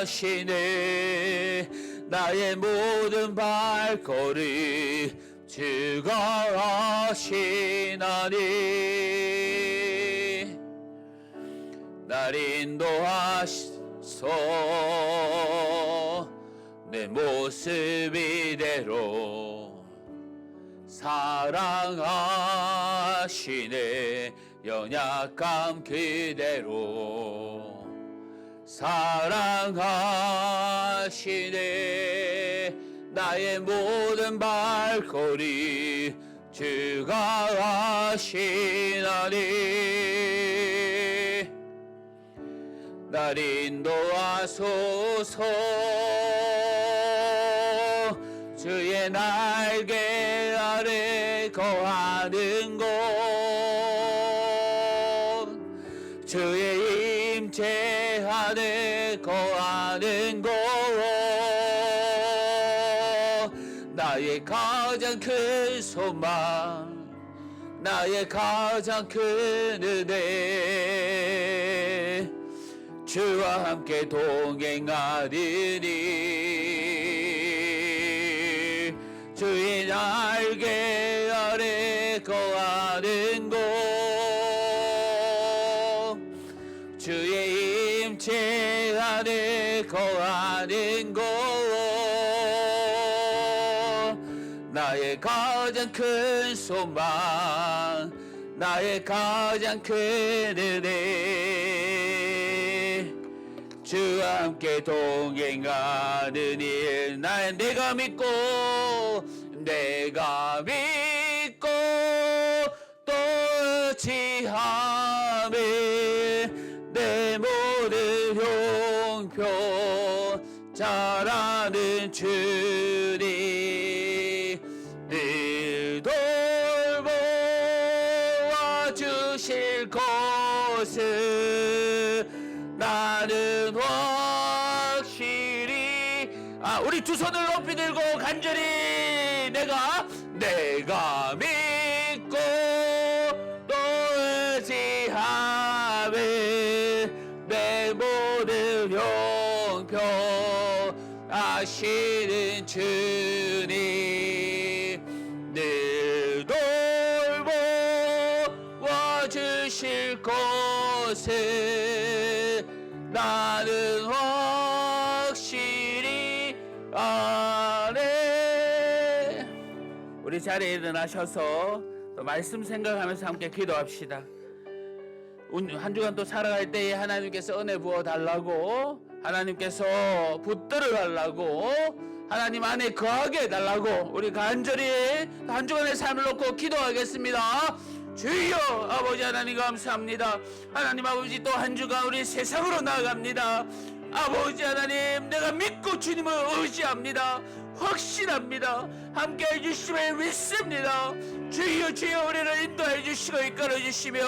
사랑하시네. 나의 모든 발걸이 주가 하시나니 날 인도하소. 내 모습 이대로 사랑하시네. 연약함 그대로 사랑하시네. 나의 모든 발걸이 주가 하시나니 날 인도하소서. 주의 날개 아래 거하는 곳 주의 임재 안에 거하는 곳 나의 가장 큰 소망 나의 가장 큰 은혜 주와 함께 동행하리니 주의 날개 아래 거하는 곳 주의 임재 안에 거하는 곳 나의 가장 큰 소망 나의 가장 큰 은혜 주와 함께 동행하는 일 내가 믿고 또 의지하며 내 모든 나라는 주님 늘 돌보아 주실 것을 나는 확실히 우리 두 손을 높이 들고 간절히 내가 믿고 또 의지하며 내 모든 형편 아시는 주님 늘 돌보아 주실 것을 나는 확실히 아네. 우리 자리에 일어나셔서 또 말씀 생각하면서 함께 기도합시다. 한 주간 또 살아갈 때에 하나님께서 은혜 부어 달라고, 하나님께서 붙들어 달라고, 하나님 안에 거하게 해달라고 우리 간절히 한 주간의 삶을 놓고 기도하겠습니다. 주여 아버지 하나님 감사합니다. 하나님 아버지 또 한 주간 우리 세상으로 나아갑니다. 아버지 하나님 내가 믿고 주님을 의지합니다. 확신합니다. 함께 해주심을 믿습니다. 주여 주여 우리를 인도해 주시고 이끌어 주시며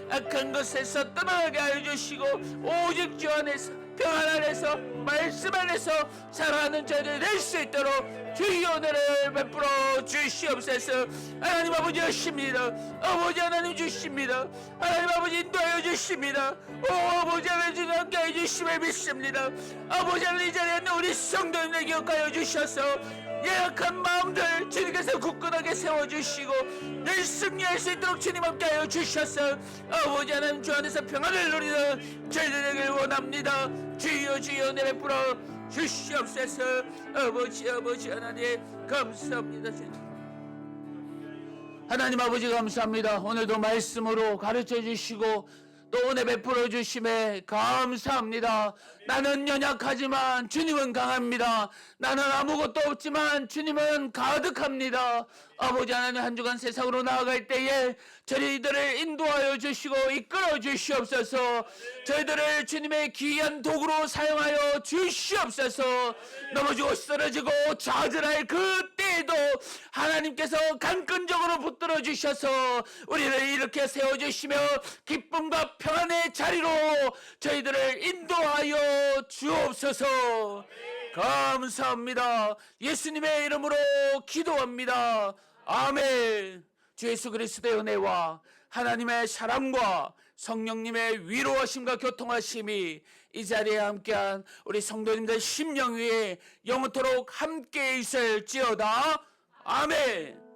악한 것에서 떠나게 하여 주시고 오직 주 안에서 평안 안에서 말씀 안에서 살아가는 저희들 될 수 있도록 주여 은혜를 베풀어 주시옵소서. 하나님 아버지 주십니다. 아버지 하나님 주십니다. 하나님 아버지 인도하여 주십니다. 오 아버지 하나님 함께 해주심을 믿습니다. 아버지 하나님 이 자리에 있는 우리 성도님들 기억하여 주셔서 예약한 마음들 주님께서 굳건하게 세워주시고 늘 승리할 수 있도록 주님 함께하여 주셔서 아버지 하나님 주 안에서 평안을 누리는 저희들 되길 원합니다. 주여 주여 은혜 베풀어 주시옵소서. 아버지 하나님 감사합니다. 하나님 아버지 감사합니다. 오늘도 말씀으로 가르쳐 주시고 또 은혜 베풀어 주심에 감사합니다. 나는 연약하지만 주님은 강합니다. 나는 아무것도 없지만 주님은 가득합니다. 아버지 하나님 한 주간 세상으로 나아갈 때에 저희들을 인도하여 주시고 이끌어 주시옵소서. 저희들을 주님의 귀한 도구로 사용하여 주시옵소서. 넘어지고 쓰러지고 좌절할 그때에도 하나님께서 강건적으로 붙들어 주셔서 우리를 이렇게 세워주시며 기쁨과 평안의 자리로 저희들을 인도하여 주옵소서. 감사합니다. 예수님의 이름으로 기도합니다. 아멘. 주 예수 그리스도의 은혜와 하나님의 사랑과 성령님의 위로하심과 교통하심이 이 자리에 함께한 우리 성도님들 심령 위에 영원토록 함께 있을지어다. 아멘.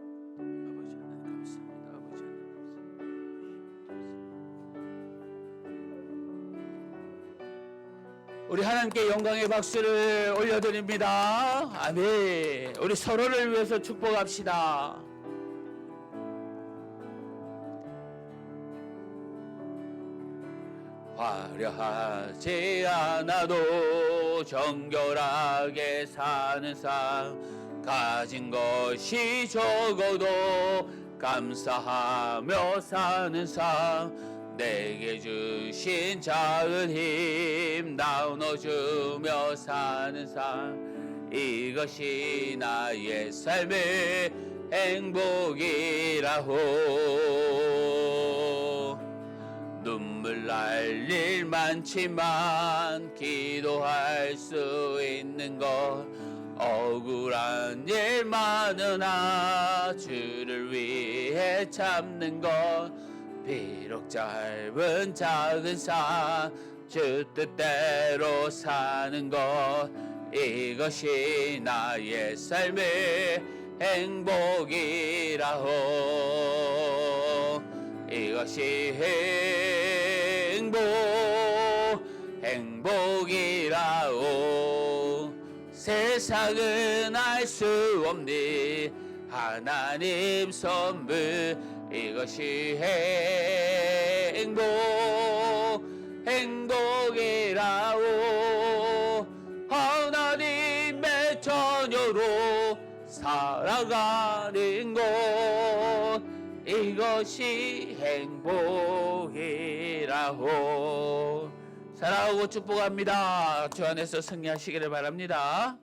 우리 하나님께 영광의 박수를 올려드립니다. 아멘. 우리 서로를 위해서 축복합시다. 화려하지 않아도 정결하게 사는 삶, 가진 것이 적어도 감사하며 사는 삶, 내게 주신 작은 힘 나눠주며 사는 삶, 이것이 나의 삶의 행복이라고. 눈물 날 일 많지만 기도할 수 있는 것, 억울한 일 많으나 주를 위해 참는 것, 비록 짧은 작은 삶 주 뜻대로 사는 것, 이것이 나의 삶의 행복이라고. 이것이 행복이라고. 세상은 알 수 없니 하나님 선물, 이것이 행복이라고. 하나님의 자녀로 살아가는 것, 이것이 행복이라고. 사랑하고 축복합니다. 주 안에서 승리하시기를 바랍니다.